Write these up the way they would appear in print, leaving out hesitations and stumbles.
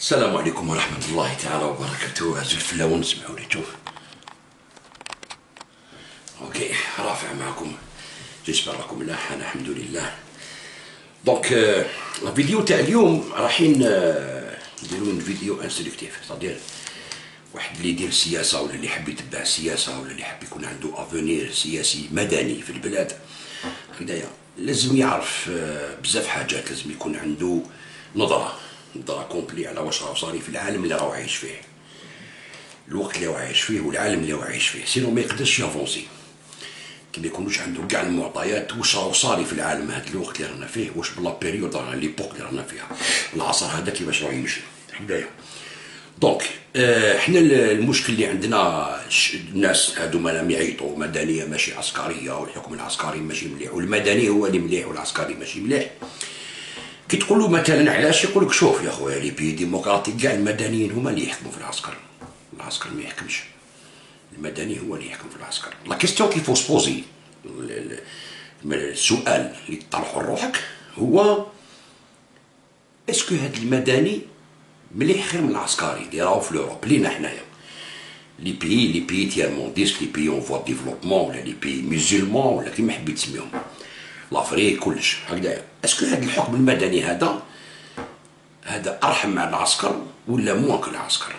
السلام عليكم ورحمة الله تعالى وبركاته. هزوا الفلاون اسمعوا لي. شوف اوكي رافع معكم، جيسبر راكم ملاح. انا الحمد لله. دونك لا فيديو تاع اليوم رايحين نديرو فيديو انستركتيف، صدير واحد اللي يدير السياسة ولا اللي يحب يتبع السياسة ولا اللي يحب يكون عنده افونير سياسي مدني في البلاد هكذايا، لازم يعرف بزاف حاجات. لازم يكون عنده نظرة كومبلي على واش راه صاري في العالم اللي راهو عايش فيه، الوقت اللي هو عايش فيه والعالم اللي هو عايش فيه، سينو ما يقدرش يافونسي كي ما يكونوش عنده كاع المعطيات واش راهو صاري في العالم هذا الوقت اللي رانا فيه، واش بلا بيريود ليبوك اللي رانا فيها، العصر هذا كيفاش راه يمشي هكذايا. دونك احنا المشكل اللي عندنا الناس هذوما راهم يعيطوا مدنيه ماشي عسكريه، والحكم العسكري ماشي مليح، والمدني هو اللي مليح والعسكري ماشي مليح. كي تقول له مثلا علاش، يقول لك شوف يا خويا لي بي ديمقراطيك كاع المدنيين هما اللي يحكموا في العسكر، العسكر ما يحكمش، المدني هو اللي يحكم في العسكر. لا كيستيون كيفو سبوزي، السؤال اللي تطرحه لروحك هو اسكو هاد المدني مليح خير من العسكري اللي راهو في لوروب لينا حنايا، لي بيي تيار مونديست، لي بيي اون فوا ديفلوبمون، ولا لي بيي مسلمون، ولا كيما حبيت تسميهم، لافريك كلش هكذايا. اسكو هذا الحكم المدني هذا ارحم مع العسكر ولا موان العسكر؟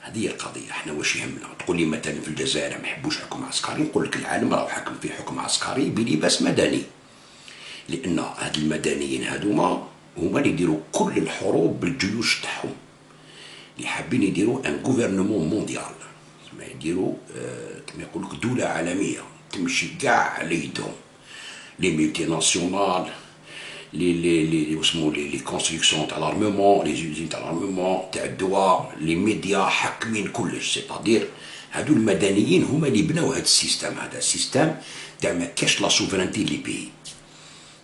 هذه هي القضيه. احنا واش يهمنا؟ تقول لي مثلا في الجزائر ما يحبوش حكم عسكري، نقول لك العالم راه حكم فيه حكم عسكري بلباس مدني، لان هاد المدنيين هذوما هما اللي يديروا كل الحروب بالجيوش تاعهم، اللي حابين يديروا ان غوفرنمون مونديال، كما يديروا كما يقول لك دوله عالميه تمشي كاع على يدهم، لي ملتي ناسيونال، لي واسمو لي كونستركسيون تاع لارممون، لي زوزين تاع لارممون تاع الدواء، لي ميديا حاكمين كلش. سيتادير هادو المدنيين هما اللي بناو هاد السيستم، هذا السيستم تاع ما كاش لا سوفرانتي لي بيي،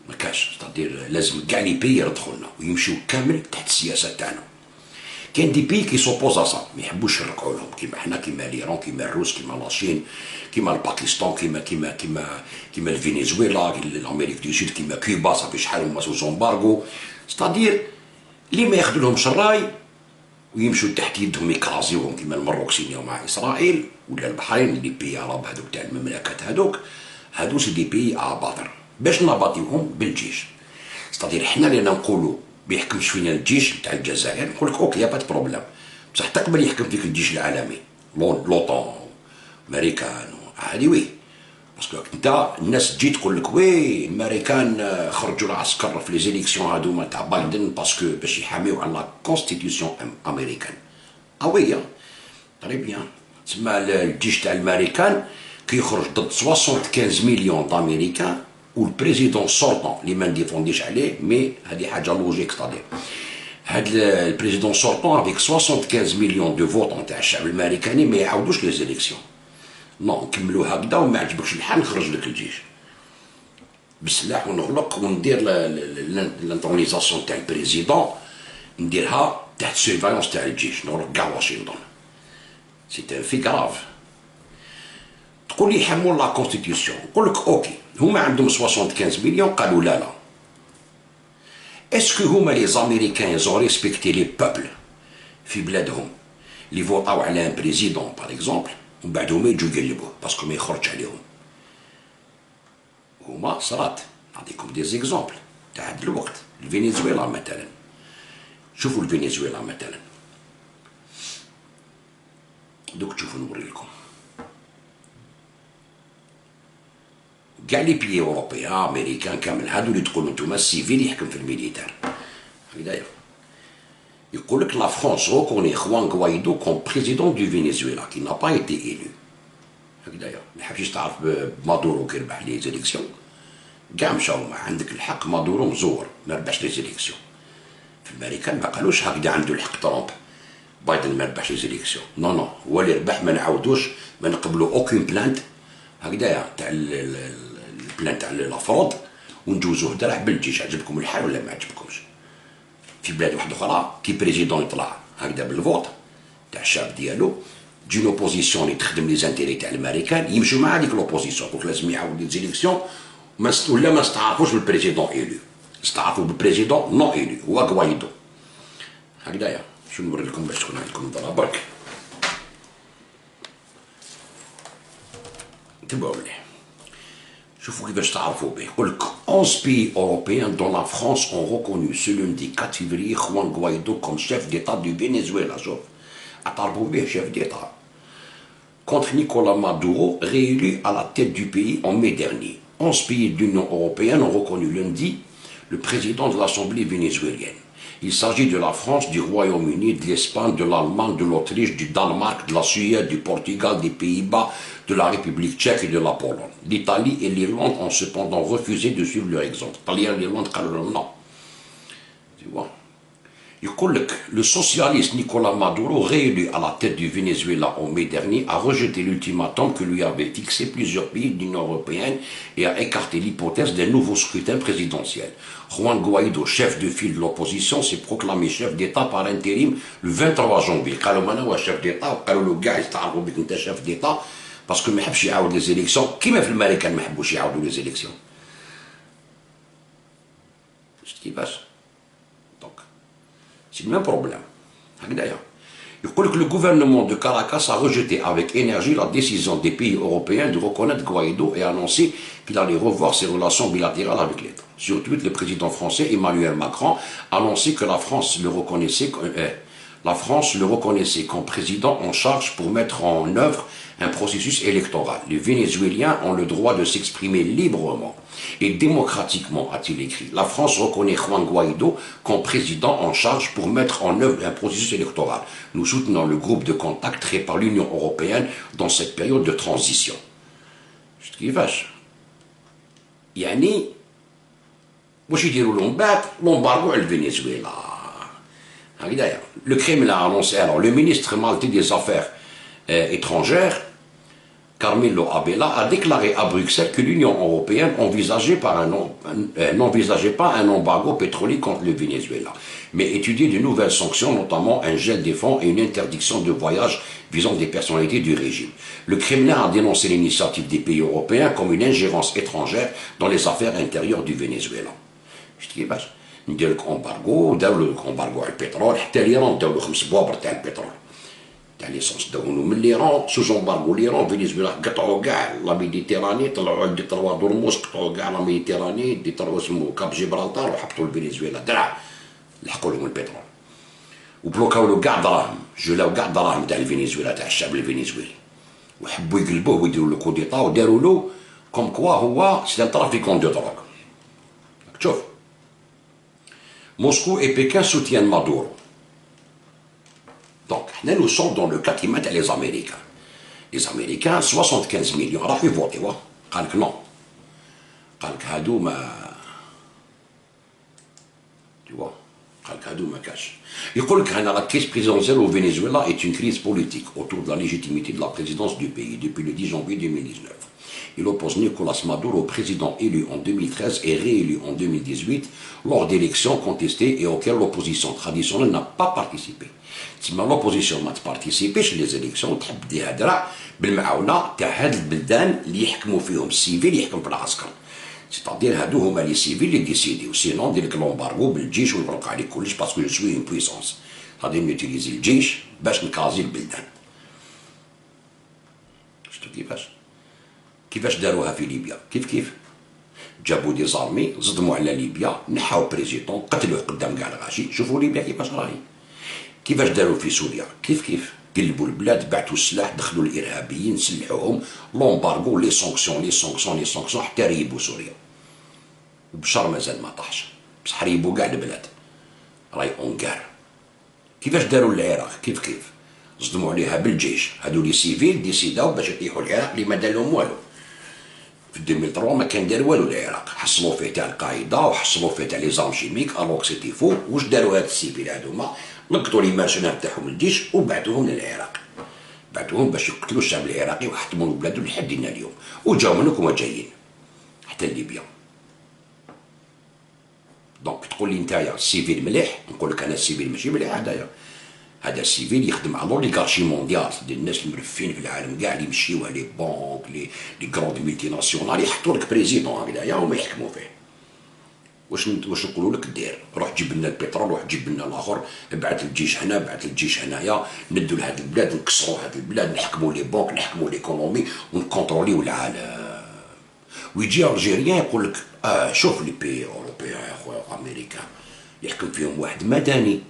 ما كاش. سيتادير لازم كاع لي بيي يرضخوا لنا ويمشيو كامل تحت السياسه تاعنا. كاين دي بيي كي سوبوزا سا، ما يحبوش يرقعوا لهم، كيما حنا، كيما ليران، كيما الروس، كيما لاشين، كيما الباكستان، كيما الفنزويلا، الامريك دو سود، كيما كوبا صافي شحال هما سوس امبارغو. ستادير اللي ما ياخذولهمش الراي ويمشوا تحت يدهم يكرازيوهم، كيما المروك سينيو مع اسرائيل، ولا البحرين، لي بيي عرب هذوك تاع المملكات هادو سي دي بيي اباطر. باش نباطيوهم بالجيش. ستادير حنا اللي نقولوا بيحكمش فينا الجيش تاع الجزائر، نقول لك اوكي با بروبليم، بصح تقبل يحكم فيك الجيش العالمي، لوطون، امريكان، هادي وي، باسكو انت الناس تجي تقول لك وي الامريكان خرجوا العسكر في لي زيليكسيون هادوما تاع بايدن باسكو باش يحاميو على لا كونستيتيسيون امريكان. وي طري بيان، تسمى الجيش تاع الامريكان كيخرج ضد 75 مليون دامريكان، والبريزيدون سورتون اللي ما نديفونديش عليه، مي هذه حاجه لوجيك. صديق هاد البريزيدون سورتون افيك 75 مليون دو فوتون تاع الشعب الامريكاني ما يعاودوش لي زيليكسيون، نو نكملو هكذا، وما عجبكش الحال نخرج لك الجيش بالسلاح ونغلق وندير لانترونيزاسيون تاع البريزيدون، نديرها تحت سيرفايونس تاع الجيش، نغلق كاع واشنطن. سي ان في كراف. تقول لي يحموا لا كونستيتيسيون، نقول لك اوكي، هما عندهم 75 مليون قالوا لا لا. اسكو هما لي زاميريكان زون ريسبكتي لي بوبل في بلادهم اللي فوطاو على ان بريزيدون باغ اكزومبل، ومن بعد هما يجوا يقلبوه باسكو ما يخرجش عليهم؟ هما صرات نعطيكم دي زيكزومبل تاع هاد الوقت. الفنزويلا مثلا، شوفوا الفنزويلا مثلا، دوك تشوفوا نوري لكم كاع لي بيي اوروبيان امريكان كامل، هادو اللي تقولوا نتوما السيفيل يحكم في الميليتير هكذايا. يقول لك لا فرونس ريكوني خوان غوايدو كوم بريزيدون دو فنزويلا كي نا با ايتي ايلو هكذايا. ما حبش تعرف مادورو كي ربح لي زيليكسيون، كاع مشاو ما عندك الحق، مادورو مزور ما ربحش لي زيليكسيون. في الامريكان ما قالوش هكذا عنده الحق ترامب، بايدن ما ربحش لي زيليكسيون، نو نو هو اللي ربح، ما نعاودوش، ما نقبلوا اوكين بلانت هكذايا تاع البلان تاع الافراد، ونجوزوه درع بالجيش. عجبكم الحال ولا ما عجبكمش؟ في بلاد واحده اخرى كي بريزيدون يطلع هكذا بالفوت تاع الشعب ديالو، تجي لوبوزيسيون اللي تخدم لي زانتيري تاع الامريكان، يمشوا مع هذيك لوبوزيسيون، قلت لازم يعاود لي زيليكسيون، ولا ما استعرفوش بالبريزيدون ايلو، استعرفوا بالبريزيدون نو ايلو هو غوايدو هكذايا شو نوري لكم باش تكون عندكم نظرة برك. انتبهوا مليح شوفوا كيفاش تعرفوا به. يقول لك 11 pays européens dont la France ont reconnu ce lundi 4 février Juan Guaido comme chef d'État du Venezuela. شوف اعترفوا به chef d'État contre Nicolás Maduro, réélu à la tête du pays en mai dernier. 11 pays de l'Union européenne ont reconnu lundi le président de l'Assemblée vénézuélienne. Il s'agit de la France, du Royaume-Uni, de l'Espagne, de l'Allemagne, de l'Autriche, du Danemark, de la Suède, du Portugal, des Pays-Bas, de la République tchèque et de la Pologne. L'Italie et l'Irlande ont cependant refusé de suivre leur exemple. L'Irlande, non. Tu vois. Le socialiste Nicolás Maduro, réélu à la tête du Venezuela en mai dernier, a rejeté l'ultimatum que lui avaient fixé plusieurs pays de l'Union européenne et a écarté l'hypothèse d'un nouveau scrutin présidentiel. Juan Guaido, chef de file de l'opposition, s'est proclamé chef d'État par intérim le 23 janvier. قالوا chef d'État وقالوا له كاع يستعرضوا بك انت chef d'État parce que ما يحبش يعاود les élections كيما في الامريكان ما يحبوش يعاودوا les élections. شفت كيفاش؟ C'est le même problème. Il que le gouvernement de Caracas a rejeté avec énergie la décision des pays européens de reconnaître Guaido et a annoncé qu'il allait revoir ses relations bilatérales avec l'État. Sur Twitter, le président français Emmanuel Macron a annoncé que la France le reconnaissait comme président en charge pour mettre en œuvre un processus électoral. Les Vénézuéliens ont le droit de s'exprimer librement et démocratiquement, a-t-il écrit. La France reconnaît Juan Guaido comme président en charge pour mettre en œuvre un processus électoral. Nous soutenons le groupe de contact créé par l'Union européenne dans cette période de transition. Je te dis vache. Yani, واش يديروا لهم بعد l'embargo على الفنزويلا. هكذايا. Le Kremlin a annoncé, alors le ministre maltais des Affaires étrangères Carmelo Abela a déclaré à Bruxelles que l'Union européenne n'envisageait pas un embargo pétrolier contre le Venezuela, mais étudiait de nouvelles sanctions, notamment un gel des fonds et une interdiction de voyage visant des personnalités du régime. Le Kremlin a dénoncé l'initiative des pays européens comme une ingérence étrangère dans les affaires intérieures du Venezuela. Je dis pas, ندير لك embargo, داروا لك embargo على البترول, حتى الإيران داروا له 5 بوابر تاع البترول. تاع ليسونس داونو من ليران سوز امبارغو ليران فينيزويلا قطعوا كاع لا ميديتيراني طلعوا عندي 3 درموس قطعوا كاع لا ميديتيراني دي 3 اسمو كاب جيبرالتار وحطوا لفينيزويلا درع لحقوا لهم البترول وبلوكاو له كاع دراهم جلاو كاع دراهم تاع الفينيزويلا تاع الشعب الفينيزويلي وحبوا يقلبوه ويديروا له كوديطا وداروا له كوم كوا هو سي ان ترافيكون دو دروغ. شوف موسكو et Pékin soutiennent Maduro. Donc, nous sommes dans le cas qui mettent les Américains. Les Américains, 75 millions. Alors, ils votent, قال لك non. قال لك هادو ما tu vois. قال لك هادو ما كاش. يقول لك هنا la crise présidentielle au Venezuela est une crise politique autour de la légitimité de la présidence du pays depuis le 10 janvier 2019. Il oppose Nicolás Maduro, président élu en 2013 et réélu en 2018 lors d'élections contestées et auxquelles l'opposition traditionnelle n'a pas participé. تسمى لوبوزيسيون ما تبارتيسيبيش لي زيليكسيون تحب ديها درع بالمعاونه تاع هاد البلدان اللي يحكموا فيهم السيفيل يحكم في العسكر. سيتادير هادو هما لي سيفيل اللي ديسيديو سينون دير لك لومبارغو بالجيش ويبرق عليك كلش باسكو جو سوي اون بويسونس. غادي نوتيليزي الجيش باش نكازي البلدان. شفتو كيفاش داروها في ليبيا كيف جابوا دي زارمي صدموا على ليبيا نحاو بريزيدون قتلوه قدام كاع الغاشي. شوفوا ليبيا كيفاش راهي كيفاش داروا في سوريا كيف قلبوا البلاد بعتوا السلاح دخلوا الارهابيين سلحوهم لومبارغو لي سونكسيون حتى ريبوا سوريا وبشار مازال ما طاحش بصح ريبوا كاع البلاد راهي اونكار. كيفاش داروا العراق كيف صدموا عليها بالجيش هادو لي سيفيل ديسيداو باش يطيحوا العراق اللي ما دار لهم والو. في 2003 ما كان دار والو العراق حصلوا فيه تاع القاعده وحصلوا فيه تاع لي زارم شيميك الوغ سيتي فو. واش داروا هاد السيفيل هادوما نقطوا لي مارشنال تاعهم للجيش وبعثوهم للعراق بعثوهم باش يقتلوا الشعب العراقي ويحطموا بلادهم لحد اليوم وجاو منك هما جايين حتى ليبيا. دونك تقول لي نتايا السيفيل مليح نقول لك انا السيفيل ماشي مليح. هذا السيفيل يخدم على لوليغارشي مونديال ديال الناس المرفين في العالم كاع اللي يمشيو لي بونك لي كروند ميلتي ناسيونال يحطوا لك بريزيدون هكذايا وما يحكموا فيه. واش نقولوا لك دير؟ روح جيب لنا البترول، روح جيب لنا الاخر، ابعث الجيش هنا، ابعث الجيش هنايا، ندوا لهاد البلاد، نكسروا هاد البلاد، نحكموا لي بنك، نحكموا ليكونومي، ونكونتروليو العالم. ويجي الجيريان يقول لك شوف لي بي اوروبيان يا خويا امريكان يحكم فيهم واحد مدني.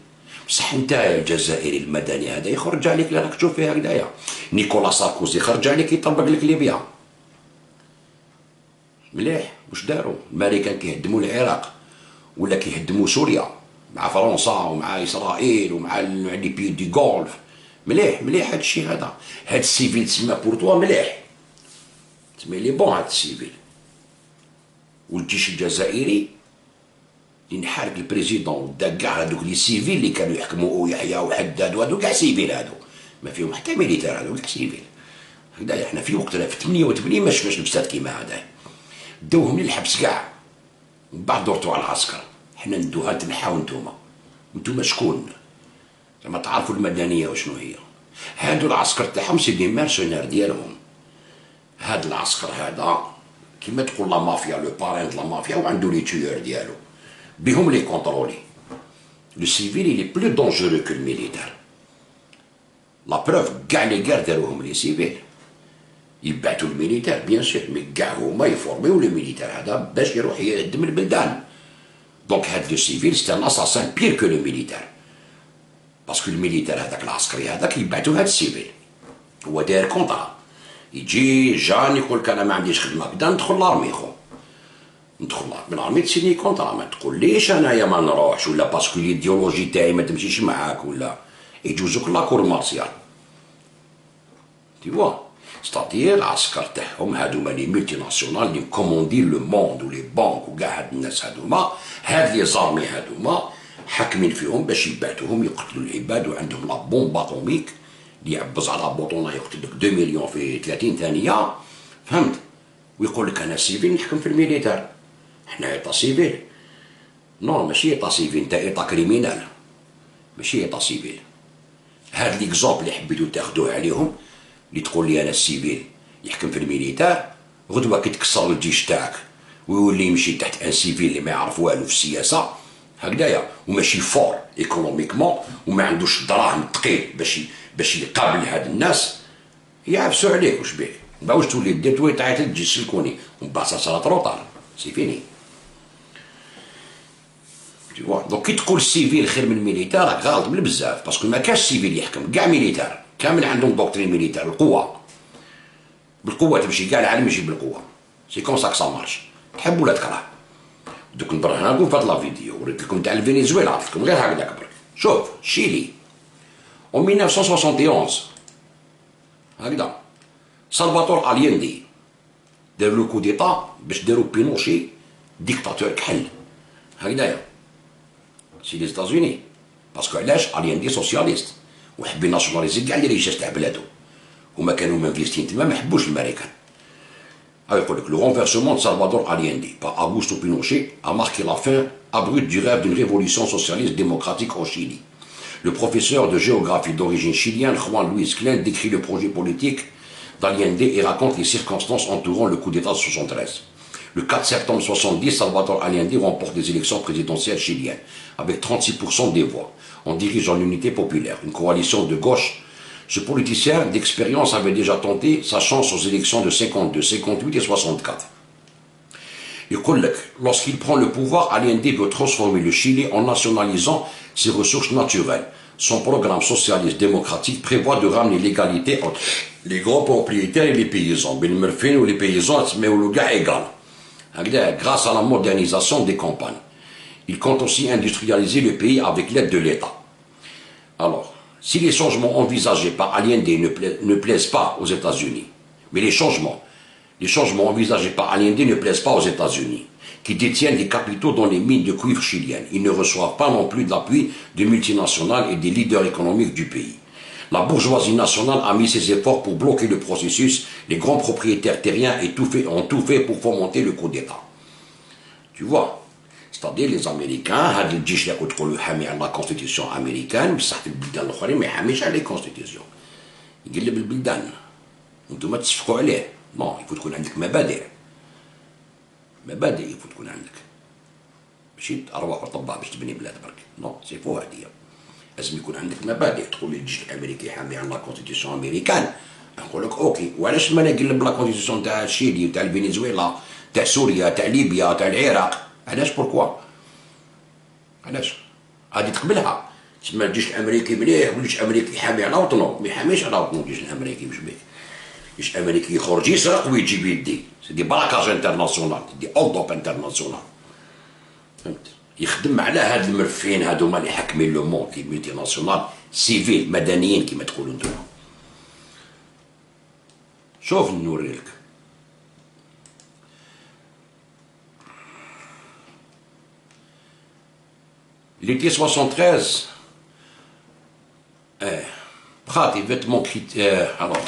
بصح انت الجزائري المدني هذا يخرج عليك اللي راك تشوف فيها هكذايا. نيكولا ساركوزي خرج عليك يطبق لك ليبيا. مليح. واش داروا؟ الامريكان كيهدموا العراق ولا كيهدموا سوريا مع فرنسا ومع اسرائيل ومع لي بي دي غولف. مليح مليح هاد الشيء هذا. هاد السيفيل تسمى بور توا مليح، تسمى لي بون هاد السيفيل. والجيش الجزائري اللي نحارك البريزيدون ودا كاع هادوك لي سيفيل اللي كانوا يحكموا يحيى وحداد وهادو كاع سيفيل، هادو ما فيهم حتى ميليتير، هادو كاع سيفيل. هكذايا حنا في وقتنا في 88 ما شفناش لبسات كيما هذا، داوهم للحبس كاع، من بعد دورتو على العسكر. حنا ندوها تنحاو نتوما شكون؟ زعما تعرفوا المدنيه وشنو هي. هادو العسكر تاعهم سي دي ميرسونير ديالهم. هاد العسكر هذا كيما تقول لا مافيا، لو بارين د لا مافيا، وعنده لي تويور ديالو بهم لي كونترولي. لو سيفيل إلي بلو دونجورو كو الميليتير. لا بروف كاع لي كار داروهم لي سيفيل، يبعثوا الميليتير بيان سور، مي كاع هما يفورميو لو ميليتير هذا باش يروح يهدم البلدان. دونك هاد لو سيفيل سي ان اساسان بير كو لو ميليتير، باسكو الميليتير هذاك العسكري هذاك يبعثوا هاد السيفيل. هو داير كونطرا، يجي جان يقول لك انا ما عنديش خدمه كدا ندخل لارمي. خو ندخل من الارمي تسيني كونطرا، ما تقوليش انايا ما نروحش ولا باسكو الايديولوجي تاعي ما تمشيش معاك ولا يجوزوك لاكور مارسيال. تي فوا ستادير العسكر تاعهم هادوما لي ملتي ناسيونال اللي كوموندين لو موند ولي بانك وكاع هاد الناس هادوما، هاد لي زارمي هادوما حاكمين فيهم باش يبعثوهم يقتلوا العباد، وعندهم لا بومب اتوميك اللي يعبز على بوطونه يقتل لك 2 مليون في 30 ثانيه. فهمت؟ ويقول لك انا سيفيل نحكم في الميليتير. حنا ايطا سيفيل؟ نو ماشي ايطا سيفيل، انت ايطا كريمينال ماشي ايطا سيفيل. هاد ليكزومبل اللي حبيتو تاخدوه عليهم، اللي تقول لي انا السيفيل يحكم في الميليتير، غدوه كي تكسر الجيش تاعك ويولي يمشي تحت ان سيفيل اللي ما يعرف والو في السياسه هكذايا، وماشي فور ايكونوميكمون وما عندوش دراهم ثقيل باش يقابل هاد الناس، يعفسوا عليك. واش بيك؟ باوش تولي دير توي تعيط تجي تسلكوني ومن بعد صارت روطار سي فيني. دونك كي تقول السيفيل خير من الميليتير راك غلط من بزاف، باسكو ما كاش سيفيل يحكم، كاع ميليتير كامل عندهم دوكترين ميليتير. القوه بالقوه تمشي، كاع العالم يجي بالقوه. سي كون سا كسا مارش، تحب ولا تكره. دوك نبرهنا لكم في هاد لا فيديو، وريت لكم تاع الفنزويلا، عطيت لكم غير هكذاك برك. شوف شيلي en 1971 هكذا سلفاتور اليندي داروا لو كو ديتا باش داروا بينوشي ديكتاتور كحل هكذايا. سي لي زيتازوني، باسكو علاش؟ اليندي سوسياليست وحب يناسيوناليزي كاع لي ريشاس تاع بلادو، هما كانوا مانفيستين تما ما حبوش الامريكان. يقول لك لو renversement de Salvador Allende par Augusto Pinochet a marqué la fin abrupte du rêve d'une révolution socialiste démocratique au Chili. Le professeur de géographie d'origine chilienne Juan Luis Klein décrit le projet politique d'Allende et raconte les circonstances entourant le coup d'État de 73. Le 4 septembre 70, Salvador Allende remporte les élections présidentielles chiliennes avec 36% des voix en dirigeant l'unité populaire, une coalition de gauche. Ce politicien d'expérience avait déjà tenté sa chance aux élections de 52, 58 et 64. Lorsqu'il prend le pouvoir, Allende veut transformer le Chili en nationalisant ses ressources naturelles. Son programme socialiste démocratique prévoit de ramener l'égalité entre les grands propriétaires et les paysans. Ou les paysans, mais le gars égal. Grâce à la modernisation des campagnes. Il compte aussi industrialiser le pays avec l'aide de l'État. Alors, si les changements envisagés par Allende ne plaisent pas aux États-Unis, mais les changements envisagés par Allende ne plaisent pas aux États-Unis, qui détiennent des capitaux dans les mines de cuivre chiliennes. Ils ne reçoivent pas non plus de l'appui des multinationales et des leaders économiques du pays. La bourgeoisie nationale a mis ses efforts pour bloquer le processus. Les grands propriétaires terriens ont tout fait pour fomenter le coup d'État. Tu vois? C'est-à-dire les Américains, هاد الجيش اللي تقولوا حامي على لا كونستيتيسيون امريكان، بصح في البلدان الاخرين ما يحاميش على الكونستيتيسيون، يقلب البلدان. انتم تشفقوا عليه. نو، يفوت تكون عندك مبادئ يفوت تكون عندك ماشي ارواح وطباع باش تبني بلاد برك، نو سي فو هادية. لازم يكون عندك مبادئ. تقول لي الجيش الامريكي يحامي على لا كونستيتيسيون امريكان، نقول لك اوكي، وعلاش ما نقلب لا كونستيتيسيون تاع الشيلي وتاع الفنزويلا تاع سوريا تاع ليبيا تاع العراق؟ علاش بوركوا؟ علاش؟ غادي تقبلها تسمى الجيش الامريكي مليح والجيش الامريكي يحامي على وطنه، ما يحاميش على وطنه الجيش الامريكي. واش بيك؟ الجيش الامريكي يخرج يسرق ويجيب يدي، سي دي براكاج انترناسيونال، دي اوردوب انترناسيونال، فهمت؟ يخدم على هاد المرفين هادوما اللي حاكمين لو موند، لي مولتي ناسيونال سيفيل مدنيين كيما تقولوا نتوما. شوف نوريلك l'été 73 Prat et vêtements alors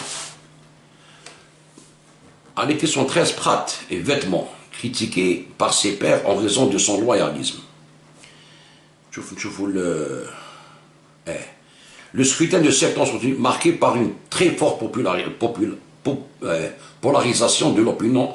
en été 73 Prat et vêtements critiqués par ses pairs en raison de son loyalisme. Le scrutin de septembre est marqué par une très forte polarisation de l'opinion,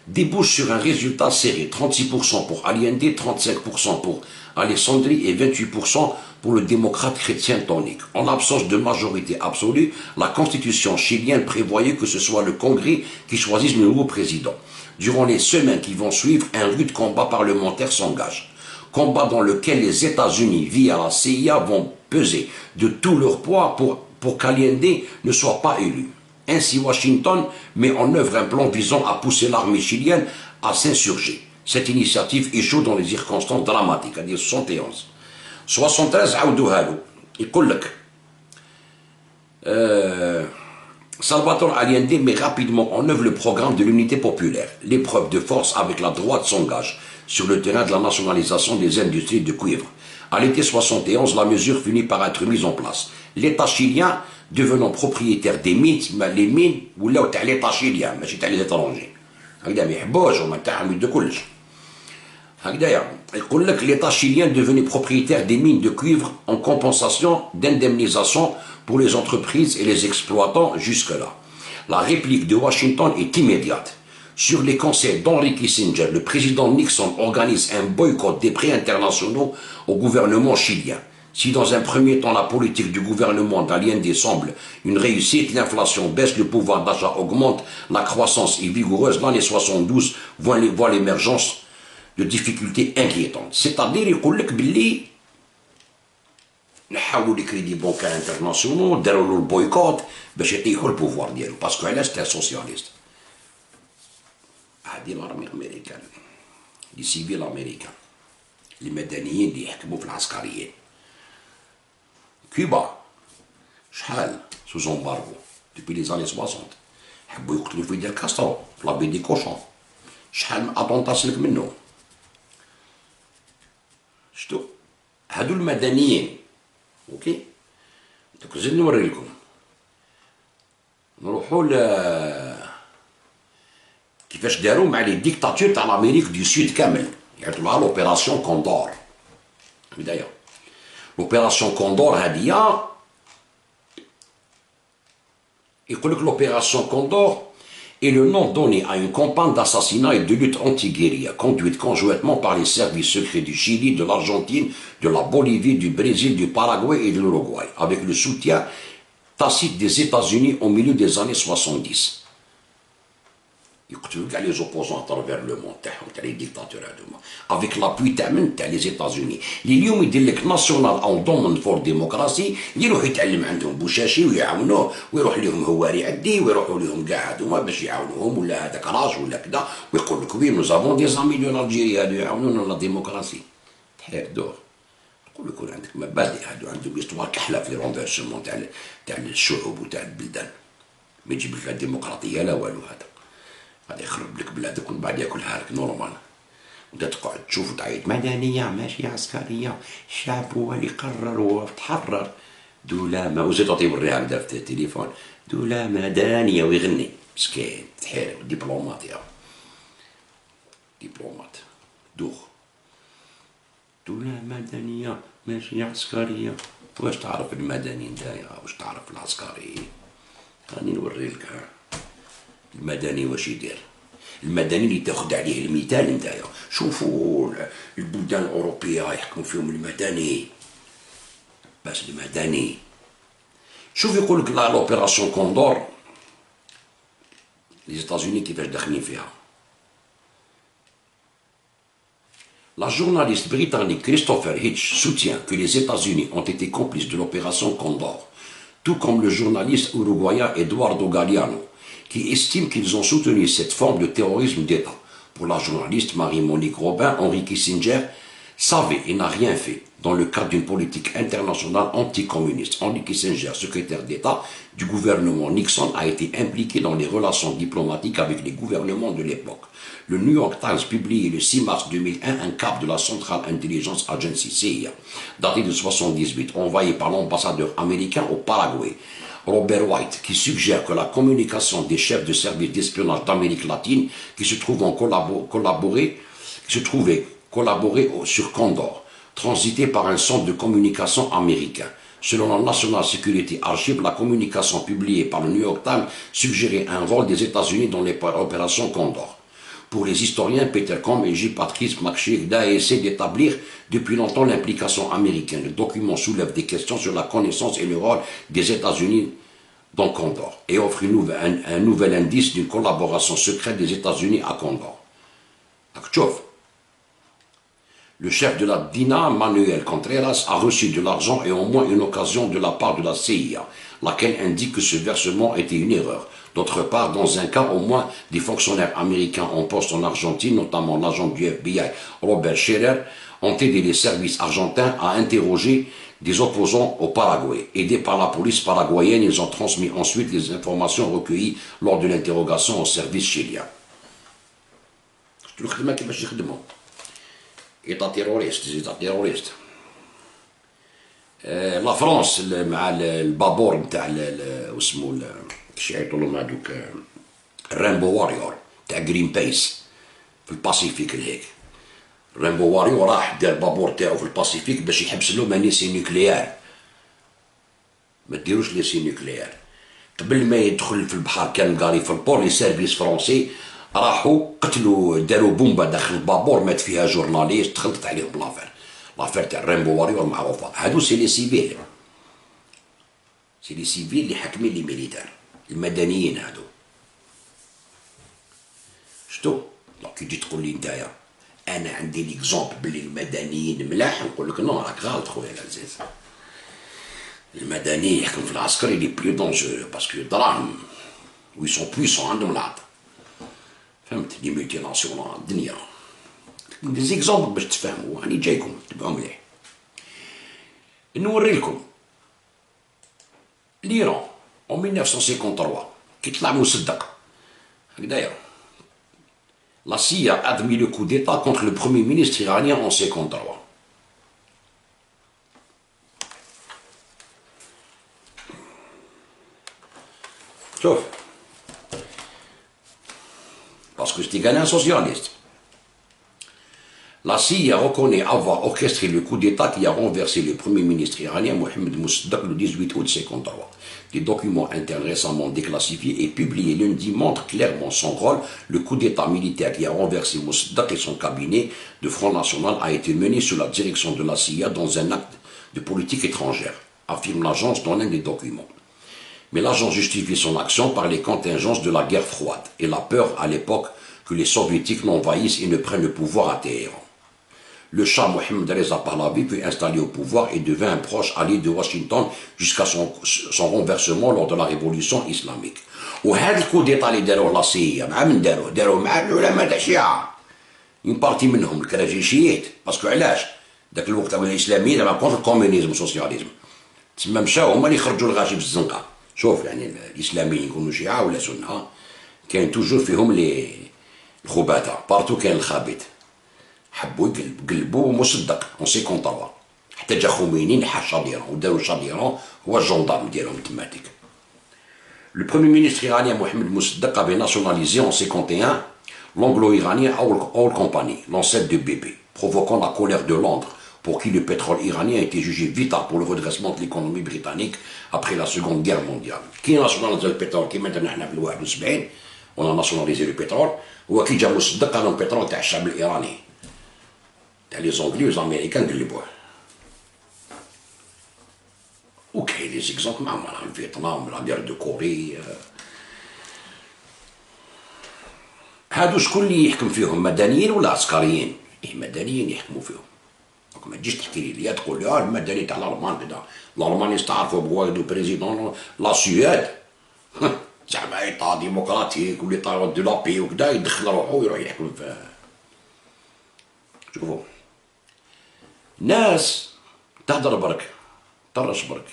débouche sur un résultat serré, 36% pour Allende, 35% pour Alessandri et 28% pour le démocrate chrétien tonique. En l'absence de majorité absolue, la constitution chilienne prévoyait que ce soit le Congrès qui choisisse le nouveau président. Durant les semaines qui vont suivre, un rude combat parlementaire s'engage. Combat dans lequel les États-Unis, via la CIA, vont peser de tout leur poids pour qu'Allende ne soit pas élu. Ainsi, Washington met en œuvre un plan visant à pousser l'armée chilienne à s'insurger. Cette initiative échoue dans les circonstances dramatiques, c'est-à-dire 71. 73 عاودوها له يقول لك Salvador Allende met rapidement en œuvre le programme de l'unité populaire. L'épreuve de force avec la droite s'engage sur le terrain de la nationalisation des industries de cuivre. À l'été 71, la mesure finit par être mise en place. L'État chilien devenant propriétaire des mines, les mines ولاو تاع l'État chilien ماشي تاع les étrangers. هكذا ما يحبوش هما تاعهم يدو كلش. هكذايا يقول لك l'État chilien devenait propriétaire des mines de cuivre en compensation d'indemnisation pour les entreprises et les exploitants jusque-là. La réplique de Washington est immédiate. Sur les conseils d'Henry Kissinger, le président Nixon organise un boycott des prêts internationaux au gouvernement chilien. Si dans un premier temps la politique du gouvernement d'Allende semble une réussite, l'inflation baisse, le pouvoir d'achat augmente, la croissance est vigoureuse, l'année 72 voit l'émergence de difficultés inquiétantes. C'est-à-dire, يقول لك باللي نحاولوا لي كريدي بونكار انترناسيونال داروا له البويكوت باش يطيحوا البوفوار ديالو باسكو علاش تاع سوسياليست. هادي الارمي الامريكان لي سيفيل امريكان لي مدنيين اللي يحكموا في العسكريين. كوبا شحال سوز امبارغو دوبي لي زاني 60 حبوا يقتلوا فيديل كاسترو في لابي دي كوشون. شحال من اطونطا سلك منه. شتو هادو المدنيين اوكي. دوك زيد نوري لكم نروحوا كيفاش داروا مع لي ديكتاتور تاع الامريك دو سود كامل، يعيطولها لوبيراسيون كوندور. بدايه l'opération Condor هادية يقول لك l'opération Condor est le nom donné à une campagne d'assassinat et de lutte anti-guérilla conduite conjointement par les services secrets du Chili, de l'Argentine, de la Bolivie, du Brésil, du Paraguay et de l'Uruguay, avec le soutien tacite des États-Unis au milieu des années 70. يقتلوا كاع لي زوبوزون ترافير لو مون تاعهم تاع لي ديكتاتور هادوما افيك لابوي تاع من تاع لي زيتازوني اللي اليوم يدير لك ناسيونال اون دومون فور ديموكراسي يروح يتعلم عندهم بوشاشي ويعاونوه ويروح لهم هواري عدي ويروحوا لهم كاع هادوما باش يعاونوهم ولا هذاك راج ولا كذا ويقول لك وي نو زافون دي زامي دو الجيري هادو يعاونونا لا ديموكراسي تحير دور. نقول يكون عندك مبادئ هادو عندهم استوار كحله في رونديرسمون تاع الشعوب وتاع البلدان ما يجيب لك الديمقراطيه لا والو. هذا غادي يخرب لك بلادك ومن بعد ياكلها لك نورمال وانت تقعد تشوف وتعيط مدنيه ماشي عسكريه الشعب هو اللي قرر وتحرر دوله ما وزيد تعطي يوريها هكذا في التليفون دوله مدنيه ويغني مسكين تحير دبلومات يا دبلومات دوخ دوله مدنيه ماشي عسكريه. واش تعرف المدني نتايا واش تعرف العسكري؟ راني نوري لك المدني واش يدير. المدني اللي تاخذ عليه المثال نتايا شوفوا البلدان الاوروبيه يحكم فيهم المدني بس المدني شوف يقول لك لوبيراسيون كوندور les États-Unis كيفاش داخلين فيها. La journaliste britannique Christopher Hitch soutient que les États-Unis ont été complices de l'opération Condor, tout comme le journaliste uruguayen Eduardo Galeano, qui estime qu'ils ont soutenu cette forme de terrorisme d'État. Pour la journaliste Marie-Monique Robin, Henry Kissinger savait et n'a rien fait dans le cadre d'une politique internationale anticommuniste. Henry Kissinger, secrétaire d'État du gouvernement Nixon, a été impliqué dans les relations diplomatiques avec les gouvernements de l'époque. Le New York Times publie le 6 mars 2001 un cap de la Central Intelligence Agency, CIA, daté de 1978, envoyé par l'ambassadeur américain au Paraguay, Robert White, qui suggère que la communication des chefs de service d'espionnage d'Amérique latine qui se trouvaient collaborer sur Condor, transité par un centre de communication américain. Selon la National Security Archive, la communication publiée par le New York Times suggérait un rôle des États-Unis dans l'opération Condor. Pour les historiens Peter Combe et J. Patrice McShirda essaient d'établir depuis longtemps l'implication américaine. Le document soulève des questions sur la connaissance et le rôle des États-Unis dans Condor et offre un nouvel indice d'une collaboration secrète des États-Unis à Condor. Le chef de la DINA, Manuel Contreras, a reçu de l'argent et au moins une occasion de la part de la CIA, laquelle indique que ce versement était une erreur. D'autre part, dans un cas, au moins, des fonctionnaires américains en poste en Argentine, notamment l'agent du FBI Robert Scherer, ont aidé les services argentins à interroger des opposants au Paraguay. Aidés par la police paraguayenne, ils ont transmis ensuite les informations recueillies lors de l'interrogation au service chilien. إيطا تيروريست لا فرانس مع البابور نتاع واسمو كيش يعيطولو مع دوك الرامبو واريور تاع جرين بيس في الباسيفيك الهيك الرامبو واريور راح دار البابور تاعو في الباسيفيك باش يحبس لهم ليسي نوكليير ما ديروش ليسي نوكليير قبل ما يدخل في البحر كان قاري في البور لي سيرفيس فرونسي راحوا قتلوا داروا بومبا داخل البابور مات فيها جورناليست تخلطت عليهم لافير تاع رامبو واريور معروفه هادو سي لي سيفيل اللي حاكمين لي ميليتار المدنيين هادو شتو دونك كي تجي تقول لي نتايا انا عندي ليكزومبل بلي المدنيين ملاح نقول لك نو راك غلط خويا العزيز المدني يحكم في العسكري لي بلو دونجور باسكو دراهم وي سون بويسون عندهم العطا فهمت لي ملتي ناسيونال الدنيا دي زيكزومبل باش تفهموا راني جايكم تبعوا مليح نوري لكم l'Iran en 1953 qui طلع مصدق هكذايا la CIA a admis le coup d'état contre le premier ministre iranien en 1953 شوف parce que c'était un socialiste. La CIA reconnaît avoir orchestré le coup d'État qui a renversé le premier ministre iranien Mohamed Mossadegh le 18 août 1953. Des documents internes récemment déclassifiés et publiés lundi montrent clairement son rôle. Le coup d'État militaire qui a renversé Mossadegh et son cabinet de Front National a été mené sous la direction de la CIA dans un acte de politique étrangère, affirme l'agence dans l'un des documents. Mais l'agence justifie son action par les contingences de la guerre froide et la peur à l'époque que les soviétiques l'envahissent et ne prennent le pouvoir à Téhéran. Le Shah Mohammad Reza Pahlavi fut installé au pouvoir et devint un proche allié de Washington jusqu'à son renversement lors de la révolution islamique. وهذا الكود ديتا اللي داروه لا سي مع من داروه مع العلماء تاع الشيعة اون بارتي منهم الكراجيشيات باسكو علاش ذاك الوقت الاسلاميين زعما كونتر الكومونيزم والسوسياليزم تسمى مشاو هما اللي خرجوا الغاشي في الزنقه شوف يعني الاسلاميين يكونوا شيعة ولا سنه كاين توجور فيهم لي الخباثه بارتو كاين الخابث حبوا قلبوا مصدق اون سي كونطوا حتى جا خميني نحى شاديران وداروا شاديران هو الجندارم ديالهم تماتيك. Le premier ministre iranien Mohamed Mossadegh avait nationalisé en 1951 l'anglo-iranien Oil Company, l'ancêtre de BP, provoquant la colère de Londres, pour qui le pétrole iranien était jugé vital pour le redressement de l'économie britannique après la Seconde Guerre mondiale. Qui nationalise le pétrole qui maintenant في 71 اون ناسيوناليزي لو بترول. هو كي جا مصدق قال لهم البترول تاع الشعب الايراني، تاع لي زونغلي والامريكان قلبوه. وكاين لي زيكزومبل معاهم راهم فيتنام، لا غير دو كوري. هادو شكون اللي يحكم فيهم، مدنيين ولا عسكريين؟ إيه مدنيين يحكموا فيهم. دونك ما تجيش تحكي لي تقول لي المدني تاع الالمان كذا، الالمان يستعرفوا بواحد بريزيدون لا سويد زعما ايطا ديمقراطيك ولي طا دو لابي وكذا، يدخل روحو ويروح يحكم في. شوفوا ناس تهدر برك طرش برك،